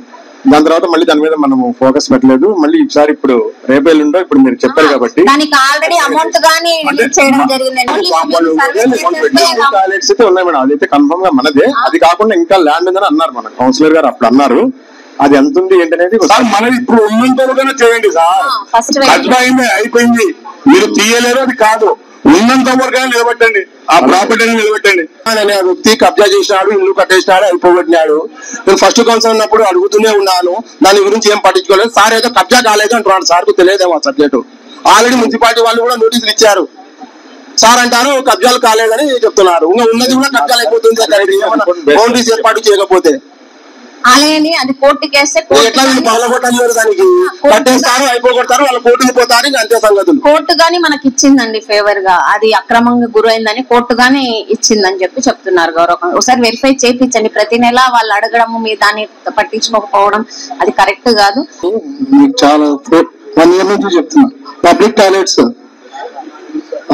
దాని తర్వాత మళ్ళీ దాని మీద మనము ఫోకస్ పెట్టలేదు. మళ్ళీ ఈసారి ఇప్పుడు రేపేళ్ళుండో ఇప్పుడు మీరు చెప్పారు కాబట్టి దానికి ఆల్రెడీ అమౌంట్ గానీ చేయడం జరిగిందండి. టాయిలెట్స్ అయితే ఉన్నాయి మేడం, అదైతే కన్ఫర్మ్ గా మనదే. అది కాకుండా ఇంకా ల్యాండ్ ఉందని అన్నారు మన కౌన్సిలర్ గారు, అప్పుడు అన్నారు. అది ఎంత ఉంది ఏంటనేది మనది ఇప్పుడు ఉన్నంతలోనే చేయండి సార్. ఖర్చు అయింది, అయిపోయింది, మీరు తీయలేరు, అది కాదు. ఉన్నంత వరకు నిలబెట్టండి, ఆ ప్రాపర్టీని నిలబెట్టండి. ఆ వ్యక్తి కబ్జా చేసినాడు, ఇల్లు కట్టేసినాడు, అయిపోగొట్టినాడు. నేను ఫస్ట్ కౌన్సిల్ ఉన్నప్పుడు అడుగుతూనే ఉన్నాను, దాని గురించి ఏం పట్టించుకోలేదు. సార్ ఏదో కబ్జా కాలేదు అంటున్నాడు. సార్కు తెలియదేమో సబ్జెక్టు. ఆల్రెడీ మున్సిపాలిటీ వాళ్ళు కూడా నోటీసులు ఇచ్చారు. సార్ అంటారు కబ్జాలు కాలేదని చెప్తున్నారు. ఇంకా ఉన్నది కూడా కబ్జాలు అయిపోతుంది బౌండరీస్ ఏర్పాటు చేయకపోతే. అలాగని అది కోర్టుకి వేస్తే దానికి కట్టేస్తారు, అయిపోగొడతారు, వాళ్ళు కోర్టుకు పోతారు. అంతే సంగతులు. కోర్టు గానీ మనకి ఇచ్చిందండి ఫేవర్ గా, అది అక్రమంగా గురైందని కోర్టు గానీ ఇచ్చిందని చెప్తున్నారు గౌరవం. ఒకసారి వెరిఫై చేయించండి. ప్రతి నెల వాళ్ళు అడగడము మీ దాన్ని పట్టించుకోకపోవడం అది కరెక్ట్ కాదు. చాలా 1 year నుంచి చెప్తున్నా పబ్లిక్ టాయిలెట్స్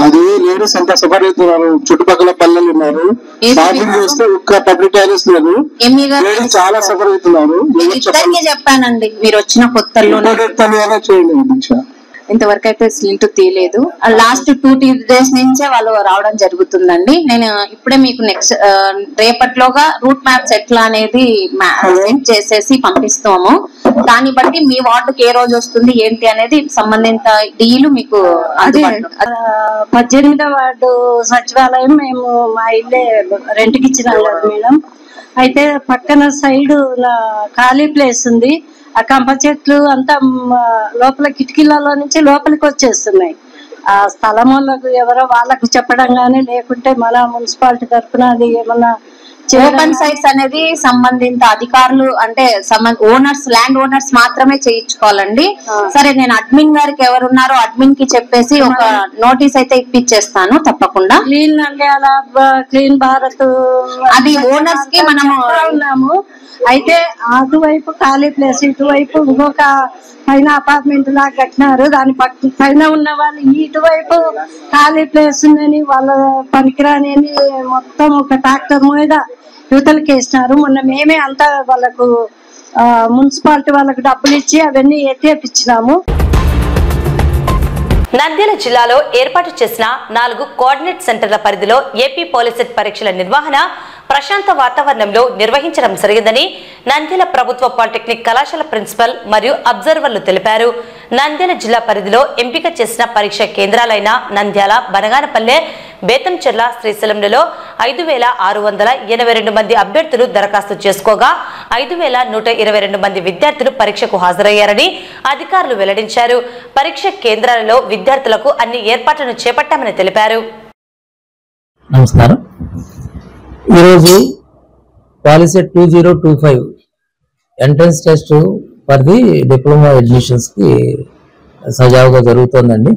అది లేడీస్ ఎంత సఫర్ అవుతున్నారు. చుట్టుపక్కల పల్లెలు ఉన్నారు, షాపింగ్ చేస్తే ఒక్క పబ్లిక్ టాయిలెట్స్ లేదు, లేడీస్ చాలా సఫర్ అవుతున్నారు. చెప్పానండి మీరు వచ్చిన కొత్తలో చేయండి అధ్యక్ష. ఇంతవరకు అయితే స్లింట్ తీయలేదు. లాస్ట్ 2 days నుంచే వాళ్ళు రావడం జరుగుతుందండి. నేను ఇప్పుడే మీకు నెక్స్ట్ రేపట్లోగా రూట్ మ్యాప్స్ ఎట్లా అనేది సెండ్ చేసేసి పంపిస్తాము. దాన్ని బట్టి మీ వార్డుకి ఏ రోజు వస్తుంది ఏంటి అనేది సంబంధిత డీలు మీకు. అది 18వ వార్డు సచివాలయం మేము మా ఇల్లే రెంట్కి ఇచ్చినాం కదా మేడం. అయితే పక్కన సైడ్ ఖాళీ ప్లేస్ ఉంది. ఆ కంప చెట్లు అంతా లోపల కిటికీలలో నుంచి లోపలికి వచ్చేస్తున్నాయి. ఆ స్థలం వాళ్ళకు ఎవరో వాళ్ళకు చెప్పడం గానీ, లేకుంటే మన మున్సిపాలిటీ తరఫున అది ఏమన్నా ఓపెన్ సైట్స్ అనేది సంబంధిత అధికారులు అంటే ఓనర్స్, ల్యాండ్ ఓనర్స్ మాత్రమే చేయించుకోవాలండి. సరే, నేను అడ్మిన్ గారికి ఎవరున్నారో అడ్మిన్ కి చెప్పేసి ఒక నోటీస్ అయితే ఇప్పించేస్తాను తప్పకుండా. క్లీన్ నంద్యాల, క్లీన్ భారత్ అది ఓనర్స్ కి మనము ఉన్నాము. అయితే అటువైపు ఖాళీ ప్లేస్, ఇటువైపు ఇంకొక పైన అపార్ట్మెంట్ లాగా కట్టినారు. దాని పైన ఉన్న వాళ్ళు ఇటువైపు ఖాళీ ప్లేస్ ఉందని వాళ్ళ పనికిరాని మొత్తం ఒక ట్రాక్టర్ మీద యువతలకి వేసినారు. మొన్న మేమే అంతా వాళ్ళకు మున్సిపాలిటీ వాళ్ళకు డబ్బులు ఇచ్చి అవన్నీ ఎత్తేపించినాము. నంద్యాల జిల్లాలో ఏర్పాటు చేసిన 4 కోఆర్డినేట్ సెంటర్ల పరిధిలో ఏపీ పాలిసెట్ పరీక్షల నిర్వహణ ప్రశాంత వాతావరణంలో నిర్వహించడం జరిగిందని నంద్యాల ప్రభుత్వ పాలిటెక్నిక్ కళాశాల ప్రిన్సిపల్ మరియు అబ్జర్వర్లు తెలిపారు. నంద్యాల జిల్లా పరిధిలో ఎంపిక చేసిన పరీక్ష కేంద్రాలైన నంద్యాల, బనగానపల్లె, బేతంచెర్ల, శ్రీశైలంలలో 5,682 మంది అభ్యర్థులు దరఖాస్తు చేసుకోగా 5,122 మంది విద్యార్థులు పరీక్షకు హాజరయ్యారని అధికారులు వెల్లడించారు. పరీక్ష కేంద్రాలలో విద్యార్థులకు అన్ని ఏర్పాట్లను చేపట్టామని తెలిపారు. నమస్కారం. ఈరోజు POLYCET 2025 entrance test for the diploma admissions కి సజావుగా జరుగుతుందండి.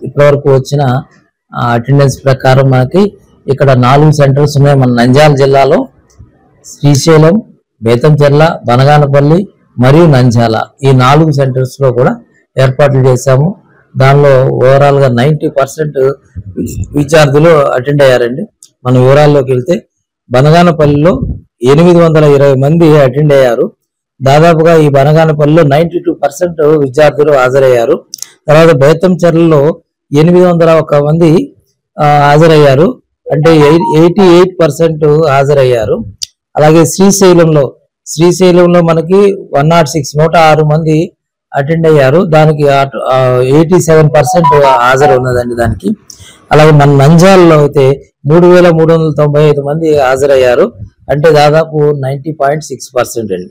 ఇప్పటివరకు వచ్చిన అటెండెన్స్ ప్రకారం మనకి ఇక్కడ 4 సెంటర్స్ ఉన్నాయి. మన నంద్యాల జిల్లాలో శ్రీశైలం, బేతంచెర్ల, బనగానపల్లి మరియు నంద్యాల ఈ 4 సెంటర్స్ లో కూడా ఏర్పాట్లు చేశాము. దానిలో ఓవరాల్ గా 90% విద్యార్థులు అటెండ్ అయ్యారండి. మన వివరాల్లోకి వెళ్తే బనగానపల్లిలో 820 మంది అటెండ్ అయ్యారు. దాదాపుగా ఈ బనగానపల్లిలో 92% విద్యార్థులు హాజరయ్యారు. తర్వాత బేతంచెర్లలో 801 మంది హాజరయ్యారు, అంటే 88% హాజరయ్యారు. అలాగే శ్రీశైలంలో మనకి 106 మంది అటెండ్ అయ్యారు. దానికి 87% హాజరు ఉన్నదండి దానికి. అలాగే మన నంద్యాలలో అయితే 3,395 మంది హాజరయ్యారు, అంటే దాదాపు 90.6% అండి.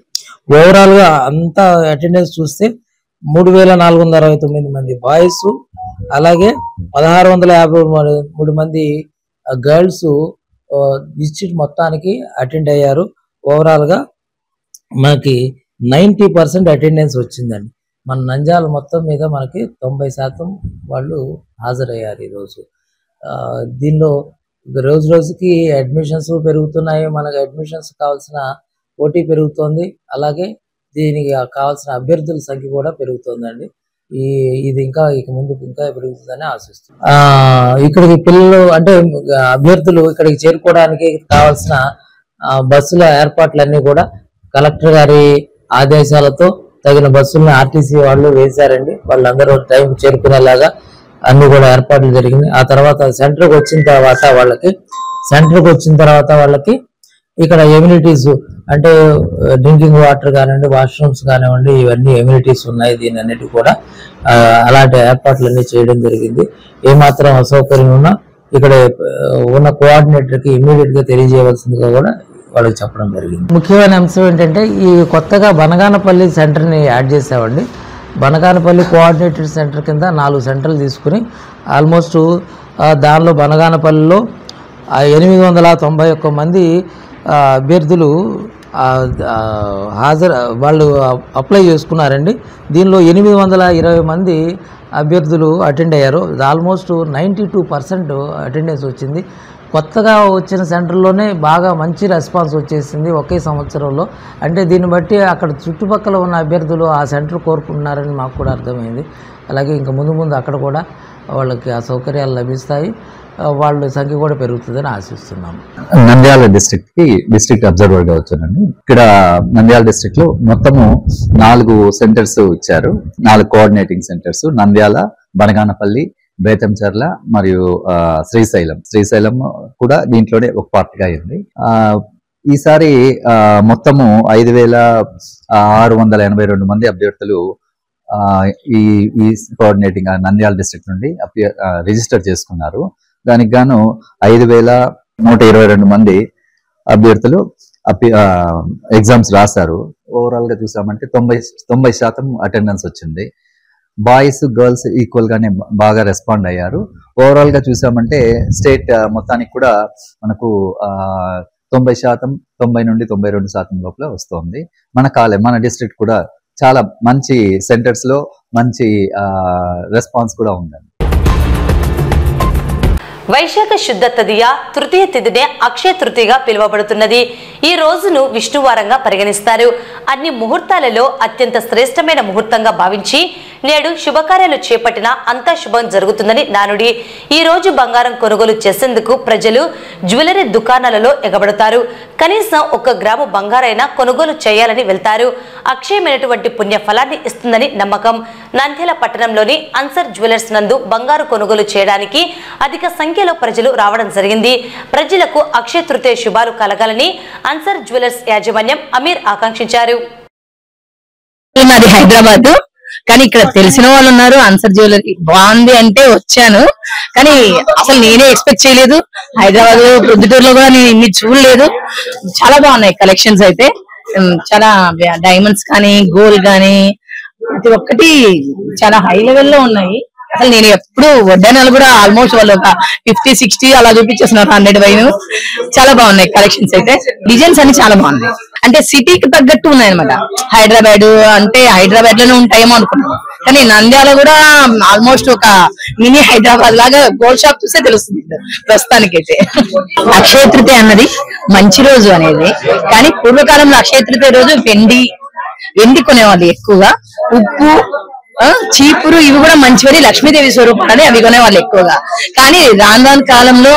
ఓవరాల్ గా అంతా అటెండెన్స్ చూస్తే 3,469 మంది బాయ్స్, అలాగే 1,653 మంది గర్ల్స్ డిస్ట్రిక్ట్ మొత్తానికి అటెండ్ అయ్యారు. ఓవరాల్ గా మనకి 90% అటెండెన్స్ వచ్చిందండి. మన నంద్యాల మొత్తం మీద మనకి 90% వాళ్ళు హాజరయ్యారు ఈరోజు. దీనిలో రోజు రోజుకి అడ్మిషన్స్ పెరుగుతున్నాయి. మనకి అడ్మిషన్స్ కావాల్సిన పోటీ పెరుగుతోంది. అలాగే దీనికి కావాల్సిన అభ్యర్థుల సంఖ్య కూడా పెరుగుతుందండి. ఇది ఇక ముందు ఇంకా పెరుగుతుందని ఆశిస్తున్నాం. ఇక్కడికి పిల్లలు అంటే అభ్యర్థులు ఇక్కడికి చేరుకోవడానికి కావాల్సిన బస్సుల ఏర్పాట్లన్నీ కూడా కలెక్టర్ గారి ఆదేశాలతో తగిన బస్సులను ఆర్టీసీ వాళ్ళు వేశారండి. వాళ్ళందరూ టైం చేరుకునేలాగా అన్ని కూడా ఏర్పాట్లు జరిగినాయి. ఆ తర్వాత సెంటర్కి వచ్చిన తర్వాత వాళ్ళకి ఇక్కడ ఎమ్యూనిటీస్ అంటే డ్రింకింగ్ వాటర్ కానివ్వండి, వాష్రూమ్స్ కానివ్వండి, ఇవన్నీ ఎమ్యూనిటీస్ ఉన్నాయి. దీని అన్నిటి కూడా అలాంటి ఏర్పాట్లన్నీ చేయడం జరిగింది. ఏమాత్రం అసౌకర్యం ఉన్నా ఇక్కడ ఉన్న కోఆర్డినేటర్కి ఇమ్మీడియట్ గా తెలియజేయవలసిందిగా కూడా వాళ్ళకి చెప్పడం జరిగింది. ముఖ్యమైన అంశం ఏంటంటే ఈ కొత్తగా బనగానపల్లి సెంటర్ని యాడ్ చేసామండి. బనగానపల్లి కోఆర్డినేటెడ్ సెంటర్ కింద 4 సెంటర్లు తీసుకుని ఆల్మోస్ట్ దానిలో బనగానపల్లిలో 891 మంది అభ్యర్థులు వాళ్ళు అప్లై చేసుకున్నారండి. దీనిలో 820 మంది అభ్యర్థులు అటెండ్ అయ్యారు. ఆల్మోస్ట్ 92% అటెండెన్స్ వచ్చింది. కొత్తగా వచ్చిన సెంటర్లోనే బాగా మంచి రెస్పాన్స్ వచ్చేసింది ఒకే సంవత్సరంలో. అంటే దీన్ని బట్టి అక్కడ చుట్టుపక్కల ఉన్న అభ్యర్థులు ఆ సెంటర్ కోరుకుంటున్నారని మాకు కూడా అర్థమైంది. అలాగే ఇంకా ముందు అక్కడ కూడా వాళ్ళకి ఆ సౌకర్యాలు లభిస్తాయి, వాళ్ళ సంఖ్య కూడా పెరుగుతుందని ఆశిస్తున్నాము. నంద్యాల డిస్ట్రిక్ట్ అబ్జర్వర్ గా వచ్చానండి. ఇక్కడ నంద్యాల డిస్ట్రిక్ట్ లో మొత్తము 4 సెంటర్స్ ఇచ్చారు. 4 కోఆర్డినేటింగ్ సెంటర్స్ నంద్యాల, బనగానపల్లి, బేతంచెర్ల మరియు శ్రీశైలం కూడా దీంట్లోనే ఒక పార్ట్ గా అయింది. ఈసారి మొత్తము 5,682 మంది అభ్యర్థులు ఈ కోఆర్డినేటింగ్ నంద్యాల డిస్ట్రిక్ట్ నుండి రిజిస్టర్ చేసుకున్నారు. దానికి గాను 5,122 మంది అభ్యర్థులు ఎగ్జామ్స్ రాశారు. ఓవరాల్ గా చూసామంటే 90% అటెండెన్స్ వచ్చింది. బాయ్స్ గర్ల్స్ ఈక్వల్ గానే బాగా రెస్పాండ్ అయ్యారు. ఓవరాల్ గా చూసామంటే స్టేట్ మొత్తానికి కూడా మనకు 90% 90 నుండి 92% లోపల వస్తుంది. మన డిస్ట్రిక్ట్ కూడా చాలా మంచి సెంటర్స్ లో మంచి రెస్పాన్స్ కూడా ఉందండి. వైశాఖ శుద్ధ తదియ తృతీయ తిథినే అక్షయ తృతీయగా పిలువబడుతున్నది. ఈ రోజును విష్ణువారంగా పరిగణిస్తారు. అన్ని ముహూర్తాలలో అత్యంత శ్రేష్టమైన ముహూర్తంగా భావించి నేడు శుభకార్యాలు చేపట్టిన అంతా శుభం జరుగుతుందని నానుడి. ఈ రోజు బంగారం కొనుగోలు చేసేందుకు ప్రజలు జ్యువెలరీ దుకాణాలలో ఎగబడతారు. కనీసం 1 గ్రాము బంగారైనా కొనుగోలు చేయాలని వెళ్తారు. అక్షయమైనటువంటి పుణ్య ఫలాన్ని ఇస్తుందని నమ్మకం. నంద్యాల పట్టణంలోని అన్సర్ జ్యువెలర్స్ నందు బంగారు కొనుగోలు చేయడానికి అధిక సంఖ్యలో ప్రజలు రావడం జరిగింది. ప్రజలకు అక్షయ తృతీయ శుభాలు కలగాలని అన్సర్ జ్యువెలర్స్ యాజమాన్యం అమీర్ ఆకాంక్షించారు. మాది హైదరాబాద్. కానీ ఇక్కడ తెలిసిన వాళ్ళు ఉన్నారు. అన్సర్ జ్యువెలరీ బాగుంది అంటే వచ్చాను, కానీ అసలు నేనే ఎక్స్పెక్ట్ చేయలేదు. హైదరాబాద్ ప్రొద్దుటూరులో కూడా నేను ఇన్ని చూడలేదు. చాలా బాగున్నాయి కలెక్షన్స్ అయితే. చాలా డైమండ్స్ కానీ గోల్డ్ కానీ ప్రతి ఒక్కటి చాలా హై లెవెల్లో ఉన్నాయి. అసలు నేను ఎప్పుడు వడ్డానాలు కూడా ఆల్మోస్ట్ వాళ్ళు ఒక 50-60 అలా చూపించేస్తున్నారు, 100 పైన. చాలా బాగున్నాయి కలెక్షన్స్ అయితే. డిజైన్స్ అన్ని చాలా బాగున్నాయి. అంటే సిటీకి తగ్గట్టు ఉన్నాయన్నమాట. హైదరాబాద్ అంటే హైదరాబాద్ లోనే ఉంటాయేమో అనుకున్నాను, కానీ నంద్యాల కూడా ఆల్మోస్ట్ ఒక మినీ హైదరాబాద్ లాగా గోల్డ్ షాప్ చూస్తే తెలుస్తుంది ప్రస్తుతానికైతే. అక్షయ తృతీయ అన్నది మంచి రోజు అనేది, కానీ పూర్వకాలంలో అక్షయ తృతీయ రోజు వెండి కొనేవాళ్ళు ఎక్కువగా. ఉప్పు, చీపురు ఇవి కూడా మంచివని లక్ష్మీదేవి స్వరూపాలని అవి కొనేవాళ్ళు ఎక్కువగా. కానీ రాను కాలంలో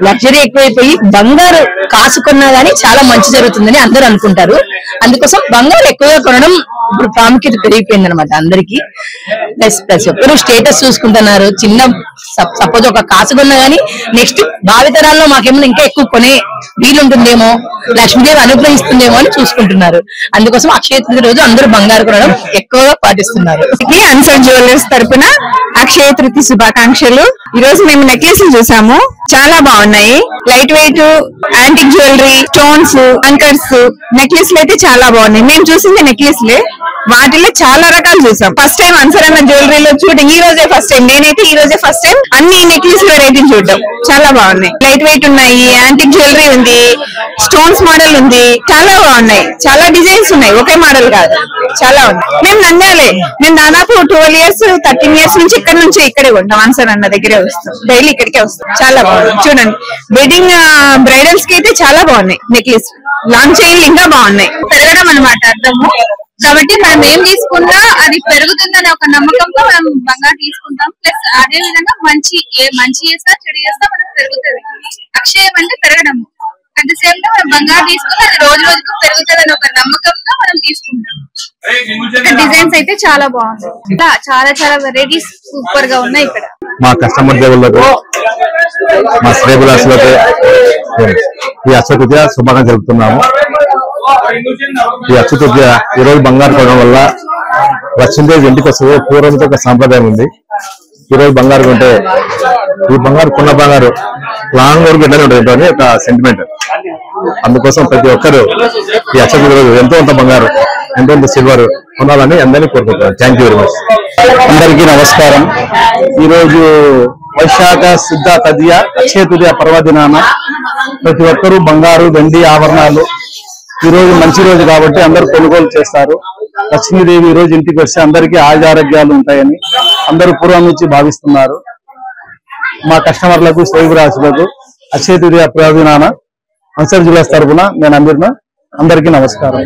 లగ్జరీ ఎక్కువైపోయి బంగారు కాసు కొన్నా గానీ చాలా మంచి జరుగుతుందని అందరూ అనుకుంటారు. అందుకోసం బంగారు ఎక్కువగా కొనడం ఇప్పుడు ప్రాముఖ్యత పెరిగిపోయింది అనమాట అందరికి. ప్లస్ ఒక్కరు స్టేటస్ చూసుకుంటున్నారు. చిన్న సపోజ్ ఒక కాసు కొన్నా గానీ నెక్స్ట్ భావితరాల్లో మాకేమో ఇంకా ఎక్కువ కొనే వీలుంటుందేమో, లక్ష్మీదేవి అనుగ్రహిస్తుందేమో అని చూసుకుంటున్నారు. అందుకోసం అక్షయ తృతీయ రోజు అందరూ బంగారు కొనడం ఎక్కువగా పాటిస్తున్నారు. అన్సర్ జ్యువెలర్స్ తరపున అక్షయ తృతీయ శుభాకాంక్షలు. ఈ రోజు మేము నెక్లెస్ చూసాము, చాలా బాగున్నాయి. Light weight antique jewellery, stones, అంకర్స్, నెక్లెస్లు అయితే చాలా బాగున్నాయి. మేము చూసింది నెక్లెస్లే, వాటిలో చాలా రకాలు చూసాం. ఫస్ట్ టైం అన్సర్ అన్న జ్యువెలరీలో చూడడం ఈ రోజే ఫస్ట్ టైం. నేనైతే ఈ రోజే ఫస్ట్ టైం అన్ని నెక్లెస్ వెరైటీ చూడడం. చాలా బాగున్నాయి. లైట్ వెయిట్ ఉన్నాయి, యాంటిక్ జ్యువెలరీ ఉంది, స్టోన్స్ మోడల్ ఉంది, చాలా బాగున్నాయి. చాలా డిజైన్స్ ఉన్నాయి, ఒకే మోడల్ కాదు, చాలా ఉన్నాయి. మేము నంద్యాలే, మేము దాదాపు 12 years 13 years నుంచి ఇక్కడే ఉంటాం. అన్సర్ అన్న దగ్గరే వస్తాం, డైలీ ఇక్కడికే వస్తాం. చాలా బాగుంది. చూడండి, వెడ్డింగ్ బ్రైడల్స్ కి అయితే చాలా బాగున్నాయి. నెక్లెస్ లాంచ్ అయ్యి ఇంకా బాగున్నాయి. పెరగడం అనమాట అర్థము. కాబట్టి మనం ఏం తీసుకున్నా అది పెరుగుతుందనే ఒక నమ్మకంతో మనం బంగారు తీసుకుంటాం. ప్లస్ అదే విధంగా మంచి చేస్తా చెడు చేస్తా మనకు పెరుగుతుంది. అక్షయం అంటే పెరగడము. అట్ ద సేమ్ టైం మనం బంగారు తీసుకుని అది రోజు రోజుకు పెరుగుతుంది అనే ఒక నమ్మకంతో మనం తీసుకుంటాం. డిజైన్స్ అయితే చాలా బాగుంది. చాలా చాలా వెరైటీస్ సూపర్ గా ఉన్నాయి ఇక్కడ. మా కస్టమర్ దేవుళ్ళకు, మా శ్రేబులాసులకు ఈ అక్షయ తృతీయ శుభాకాంక్షలు జరుపుతున్నాము. ఈ అక్షయ తృతీయ ఈ రోజు బంగారు కొనడం వల్ల లక్ష్మీదేవి ఇంటికి వస్తుంది. పూర్వంతో ఒక సాంప్రదాయం ఉంది. ఈ రోజు బంగారు కొంటే ఈ బంగారు కొన్న బంగారు లాంగ్ వరకు ఎట్లనే ఉంటుంది అని ఒక సెంటిమెంట్. అందుకోసం ప్రతి ఒక్కరు ఈ అక్షయ తృతీయ రోజు ఎంతో కొంత బంగారు, ఎంతో కొంత సిల్వర్ కొనాలని అందరినీ కోరుకుంటున్నాను. Thank you very much. అందరికీ నమస్కారం. ఈరోజు వైశాఖ శుద్ధ తదియ అక్షయ తృతీయ పర్వదినాన ప్రతి ఒక్కరూ బంగారు, వెండి ఆభరణాలు ఈ రోజు మంచి రోజు కాబట్టి అందరూ కొనుగోలు చేస్తారు. లక్ష్మీదేవి ఈ రోజు ఇంటికి వస్తే అందరికీ ఆరోగ్యాలు ఉంటాయని అందరూ పూర్వం నుంచి భావిస్తున్నారు. మా కస్టమర్లకు, శ్రేయభిలాషులకు అక్షయ తృతీయ పర్వదినాన అన్సర్ జ్యువెలర్స్ తరపున నేను అందరికీ నమస్కారం.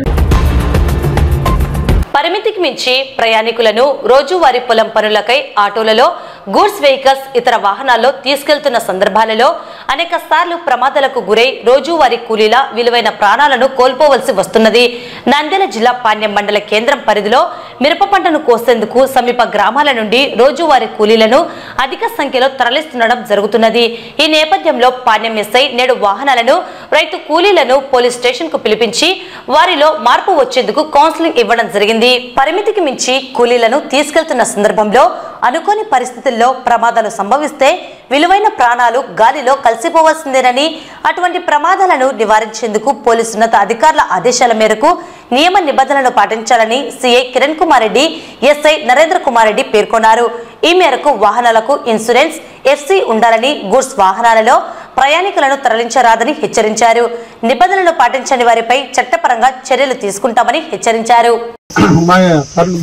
పరిమితికి మించి ప్రయాణికులను రోజువారీ పొలం పనులకై ఆటోలలో, గూడ్స్ వెహికల్స్, ఇతర వాహనాల్లో తీసుకెళ్తున్న సందర్భాలలో అనేక సార్లు ప్రమాదాలకు గురై రోజువారీ కూలీల విలువైన ప్రాణాలను కోల్పోవలసి వస్తున్నది. నంద్యాల జిల్లా పాణ్యం మండల కేంద్రం పరిధిలో మిరప పంటను కోసేందుకు సమీప గ్రామాల నుండి రోజువారీ కూలీలను అధిక సంఖ్యలో తరలిస్తుండడం జరుగుతున్నది. ఈ నేపథ్యంలో పాణ్యం ఎస్ఐ నేడు వాహనాలను, రైతు కూలీలను పోలీస్ స్టేషన్ కు పిలిపించి వారిలో మార్పు వచ్చేందుకు కౌన్సిలింగ్ ఇవ్వడం జరిగింది. పరిమితికి మించి కూలీలను తీసుకెళ్తున్న సందర్భంలో అనుకోని పరిస్థితుల్లో ప్రమాదాలు సంభవిస్తే విలువైన ప్రాణాలు గాలిలో కలిసిపోవాల్సిందేనని, అటువంటి ప్రమాదాలను నివారించేందుకు పోలీసు ఉన్నత అధికారుల ఆదేశాల మేరకు నియమ నిబంధనలు పాటించాలని సిఐ కిరణ్ కుమార్ రెడ్డి, ఎస్ఐ నరేంద్ర కుమార్ రెడ్డి పేర్కొన్నారు. ఈ మేరకు వాహనాలకు ఇన్సూరెన్స్, ఎఫ్సి ఉండాలని, గూడ్స్ వాహనాలలో ప్రయాణికులను తరలించరాదని హెచ్చరించారు. నిబంధనలు పాటించని వారిపై చట్టపరంగా చర్యలు తీసుకుంటామని హెచ్చరించారు.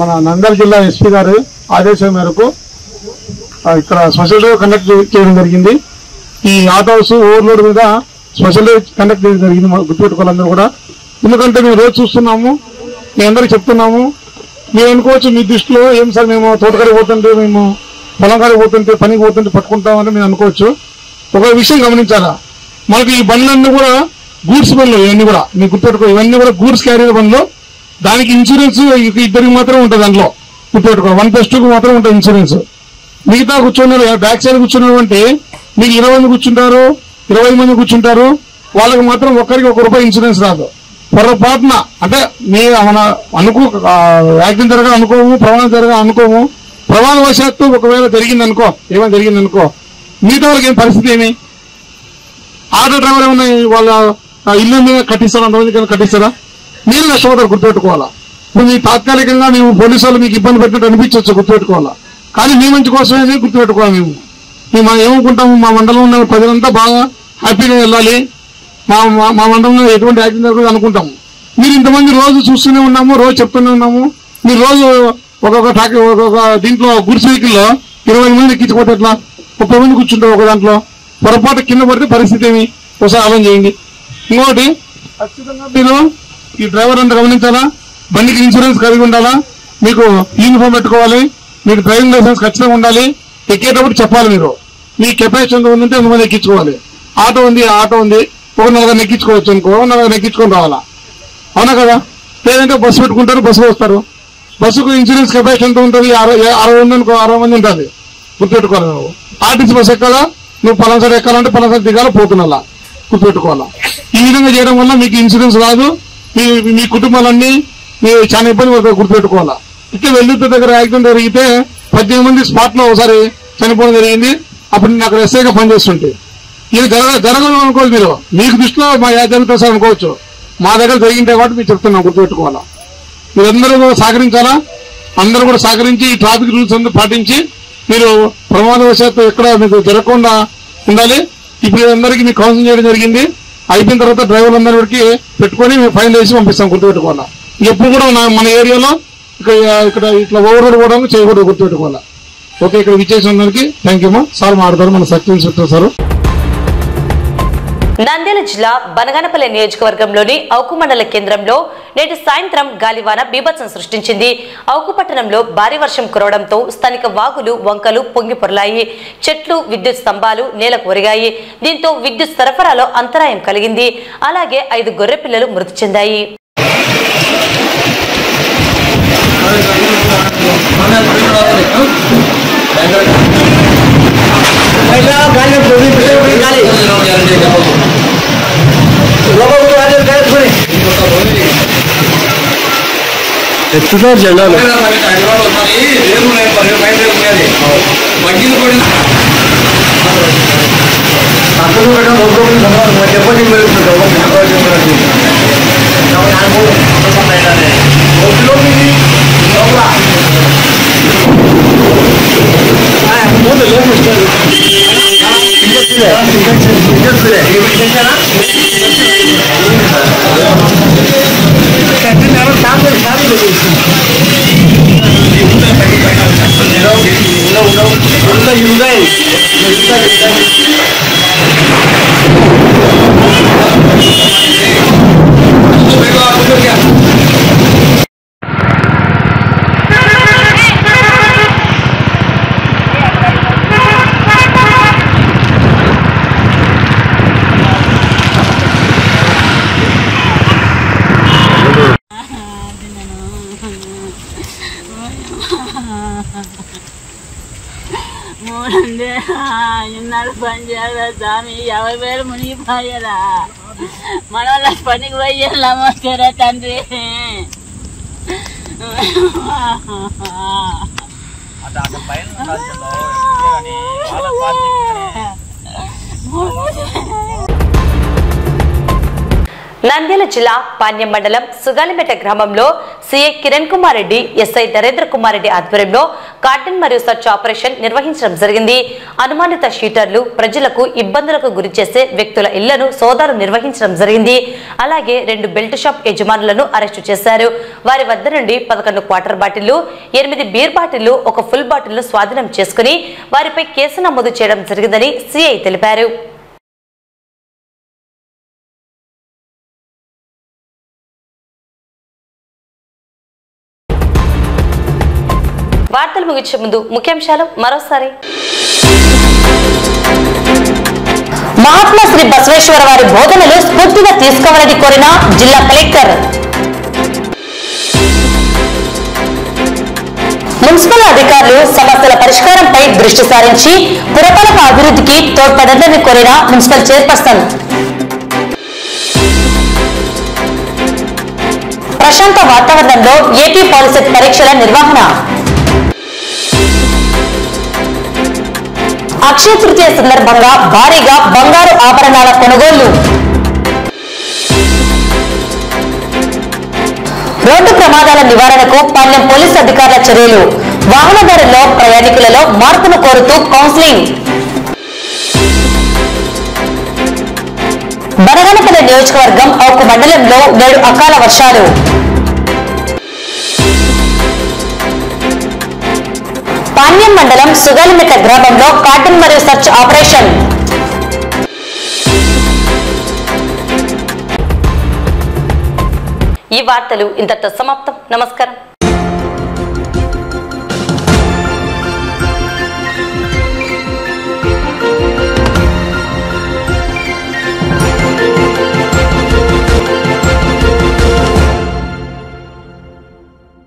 మన నంద్యాల జిల్లా ఎస్పీ గారి ఆదేశం మేరకు ఇక్కడ స్పెషల్ డ్రైవ్ కండక్ట్ చేయడం జరిగింది. ఈ ఆటోస్ ఓవర్లోడ్ మీద స్పెషల్ డ్రైవ్ కండక్ట్ చేయడం జరిగింది. గుర్తుపెట్టుకోవాలందరూ కూడా, ఎందుకంటే మేము రోజు చూస్తున్నాము, మీ అందరికి చెప్తున్నాము. మీరు అనుకోవచ్చు మీ దృష్టిలో ఏం సార్ మేము తోటకాడికి పోతుంటే, మేము పొలం కాడికి పోతుంటే, పనికి పోతుంటే పట్టుకుంటామని మీరు అనుకోవచ్చు. ఒక విషయం గమనించాలా, మనకి ఈ బండ్లన్నీ కూడా గూడ్స్ బండ్లు, ఇవన్నీ కూడా మీకు గుర్తుపెట్టుకో, ఇవన్నీ కూడా గూడ్స్ క్యారియర్ బండ్లు. దానికి ఇన్సూరెన్స్ ఇద్దరికి మాత్రం ఉంటుంది. దాంట్లో గుర్తుపెట్టుకో 1+2 మాత్రం ఉంటుంది ఇన్సూరెన్స్. మిగతా కూర్చున్నారు బ్యాక్ సైడ్ కూర్చున్నారు అంటే మీకు 20 మంది కూర్చుంటారు, 25 మంది కూర్చుంటారు, వాళ్ళకి మాత్రం ఒక్కరికి ₹1 ఇన్సూరెన్స్ రాదు. పొరపాటున అంటే మీ మన యాక్సిడెంట్ జరగా అనుకోము, ప్రమాదం జరగా అనుకోము, ప్రమాదవశాత్తు ఒకవేళ జరిగిందనుకో, ఏమైనా జరిగిందనుకో, మిగతా వాళ్ళకి ఏం పరిస్థితి ఏమి? ఆటో డ్రైవర్ ఏమన్నా వాళ్ళ ఇల్లు మీద కట్టిస్తారా? అంతమంది కట్టిస్తారా? మీరు నష్టపోతారు, గుర్తుపెట్టుకోవాలా. ఇప్పుడు మీ తాత్కాలికంగా మేము పోలీసు వాళ్ళు మీకు ఇబ్బంది పెట్టినట్టు అనిపించవచ్చు, గుర్తుపెట్టుకోవాలా. కానీ మీ మంచి కోసమే గుర్తుపెట్టుకోవాలి. మేము ఏమనుకుంటాము, మా మండలంలో ఉన్న ప్రజలంతా బాగా హ్యాపీగా వెళ్ళాలి, మా మండలంలో ఎటువంటి యాక్సిడెంట్ జరగదు అనుకుంటాము. మీరు ఇంతమంది రోజు చూస్తూనే ఉన్నాము, రోజు చెప్తూనే ఉన్నాము. మీరు రోజు ఒక్కొక్క దీంట్లో గుడ్స్ వెహికల్లో 20 మంది ఎక్కించుకోవటం ఎట్లా? 30 మంది కూర్చుంటారు ఒక దాంట్లో. పొరపాటు కింద పడితే పరిస్థితి ఏమి? ఒకసారి ఆలోచన చేయండి. ఇంకోటి, ఖచ్చితంగా మీరు ఈ డ్రైవర్ అంతా గమనించాలా, బండికి ఇన్సూరెన్స్ కలిగి ఉండాలా, మీకు యూనిఫామ్ పెట్టుకోవాలి, మీకు డ్రైవింగ్ లైసెన్స్ ఖచ్చితంగా ఉండాలి. ఎక్కేటప్పుడు చెప్పాలి మీరు మీ కెపాసిటీ ఎంత ఉందంటే అంతమంది ఎక్కించుకోవాలి. ఆటో ఉంది, ఒక 4 ఎక్కించుకోవచ్చు అనుకో, 4 ఎక్కించుకొని రావాలా, అవునా కదా? లేదంటే బస్సు పెట్టుకుంటారు, బస్సులో వస్తారు. బస్సుకు ఇన్సూరెన్స్ కెపాసిటీ ఎంత ఉంటుంది? 60 ఉంది అనుకో, 60 మంది ఉంటుంది, గుర్తుపెట్టుకోవాలి. నువ్వు ఆర్టీసీ బస్సు ఎక్కాలా, నువ్వు పలాసారి ఎక్కాలంటే పలాసారి దిగాల, పోతున్నా, గుర్తుపెట్టుకోవాలా. ఈ విధంగా చేయడం వల్ల మీకు ఇన్సూరెన్స్ రాదు, మీ కుటుంబాలన్నీ మీరు చాలా ఇబ్బంది పడతారు, గుర్తుపెట్టుకోవాలా. ఇట్లా వెల్లుత్త దగ్గర యాక్సిడెంట్ జరిగితే 18 మంది స్పాట్ లో ఒకసారి చనిపోవడం జరిగింది. అప్పుడు నేను అక్కడ ఎస్ఐగా పనిచేస్తుంటే ఇది జరగదు అనుకోవాలి. మీరు మీకు దృష్టిలో మా జరుగుతుంది సార్ అనుకోవచ్చు, మా దగ్గర జరిగింటే కాబట్టి మీరు చెప్తున్నాం, గుర్తుపెట్టుకోవాలా. మీరందరూ కూడా సహకరించాలా, అందరూ కూడా సహకరించి ఈ ట్రాఫిక్ రూల్స్ అందరూ పాటించి మీరు ప్రమాదవశాత్తు ఎక్కడ మీకు జరగకుండా ఉండాలి. ఇప్పుడు అందరికీ మీకు కౌన్సిలింగ్ చేయడం జరిగింది. అయిపోయిన తర్వాత డ్రైవర్లందరికీ పెట్టుకొని మేము ఫైన్ వేసి పంపిస్తాం, గుర్తుపెట్టుకోవాలా. ఎప్పుడు కూడా మన ఏరియాలో ఇక్కడ ఇట్లా ఓవర్లోడ్ కూడా చేయకూడదు, గుర్తుపెట్టుకోవాలా. ఓకే, ఇక్కడ విచ్చేసినందుకు థ్యాంక్ యూ. సార్ మాట్లాడతారు మన సబ్ ఇన్స్పెక్టర్ సార్. నంద్యాల జిల్లా బనగానపల్లి నియోజకవర్గంలోని అవుకు మండల కేంద్రంలో నేటి సాయంత్రం గాలివాన బీభత్సం సృష్టించింది. అవుకు పట్టణంలో భారీ వర్షం కురవడంతో స్థానిక వాగులు, వంకలు పొంగి పొరలాయి. చెట్లు, విద్యుత్ స్తంభాలు నేలకు ఒరిగాయి. దీంతో విద్యుత్ సరఫరాలో అంతరాయం కలిగింది. అలాగే 5 గొర్రె పిల్లలు మృతి చెందాయి. ఎత్తుతారు జనాలు. ఇన్నాళ్ళు పని చేయాలా స్వామి, 50,000 మునిగిపోయారా? మన వాళ్ళ పనికి పోయేలామోస్తారా తండ్రి? నంద్యాల జిల్లా పాణ్యం మండలం సుగాలిమెట గ్రామంలో సీఐ కిరణ్ కుమార్ రెడ్డి, ఎస్ఐ నరేంద్ర కుమార్ రెడ్డి ఆధ్వర్యంలో కార్టన్ మరియు సర్చ్ ఆపరేషన్ నిర్వహించడం జరిగింది. అనుమానిత షీటర్లు, ప్రజలకు ఇబ్బందులకు గురి చేసే వ్యక్తుల ఇళ్లను సోదాలు నిర్వహించడం జరిగింది. అలాగే 2 బెల్ట్ షాప్ యజమానులను అరెస్టు చేశారు. వారి వద్ద నుండి 11 క్వార్టర్ బాటిళ్లు, 8 బీర్ బాటిళ్లు, 1 ఫుల్ బాటిల్ను స్వాధీనం చేసుకుని వారిపై కేసు నమోదు చేయడం జరిగిందని సీఐ తెలిపారు. వార్తలు ముగించే ముందు ముఖ్యాంశాలు మరోసారి. మహాత్మా శ్రీ బసవేశ్వర వారి బోధనలు స్ఫూర్తిగా తీసుకోవాలని కోరిన జిల్లా కలెక్టర్. మున్సిపల్ అధికారులు సమస్యల పరిష్కారంపై దృష్టి సారించి పురపాలక అభివృద్ధికి తోడ్పడాలని కోరిన మున్సిపల్ చైర్పర్సన్. ప్రశాంత వాతావరణంలో ఏపీ పాలిసెట్ పరీక్షల నిర్వహణ. అక్షయ తృతీయ సందర్భంగా భారీగా బంగారు ఆభరణాల కొనుగోళ్లు. రోడ్డు ప్రమాదాల నివారణకు పాలెం పోలీసు అధికారుల చర్యలు. వాహనదారుల్లో ప్రయాణికులలో మార్పును కోరుతూ కౌన్సిలింగ్. బనగానపల్లి నియోజకవర్గం ఔకు మండలంలో నేడు అకాల వర్షాలు. పాణ్యం మండలం సుగాలిమెట్ట గ్రామంలో కార్టన్ మరియు సర్చ్ ఆపరేషన్. ఈ వార్తలు ఇంతటితో సమాప్తం. నమస్కారం.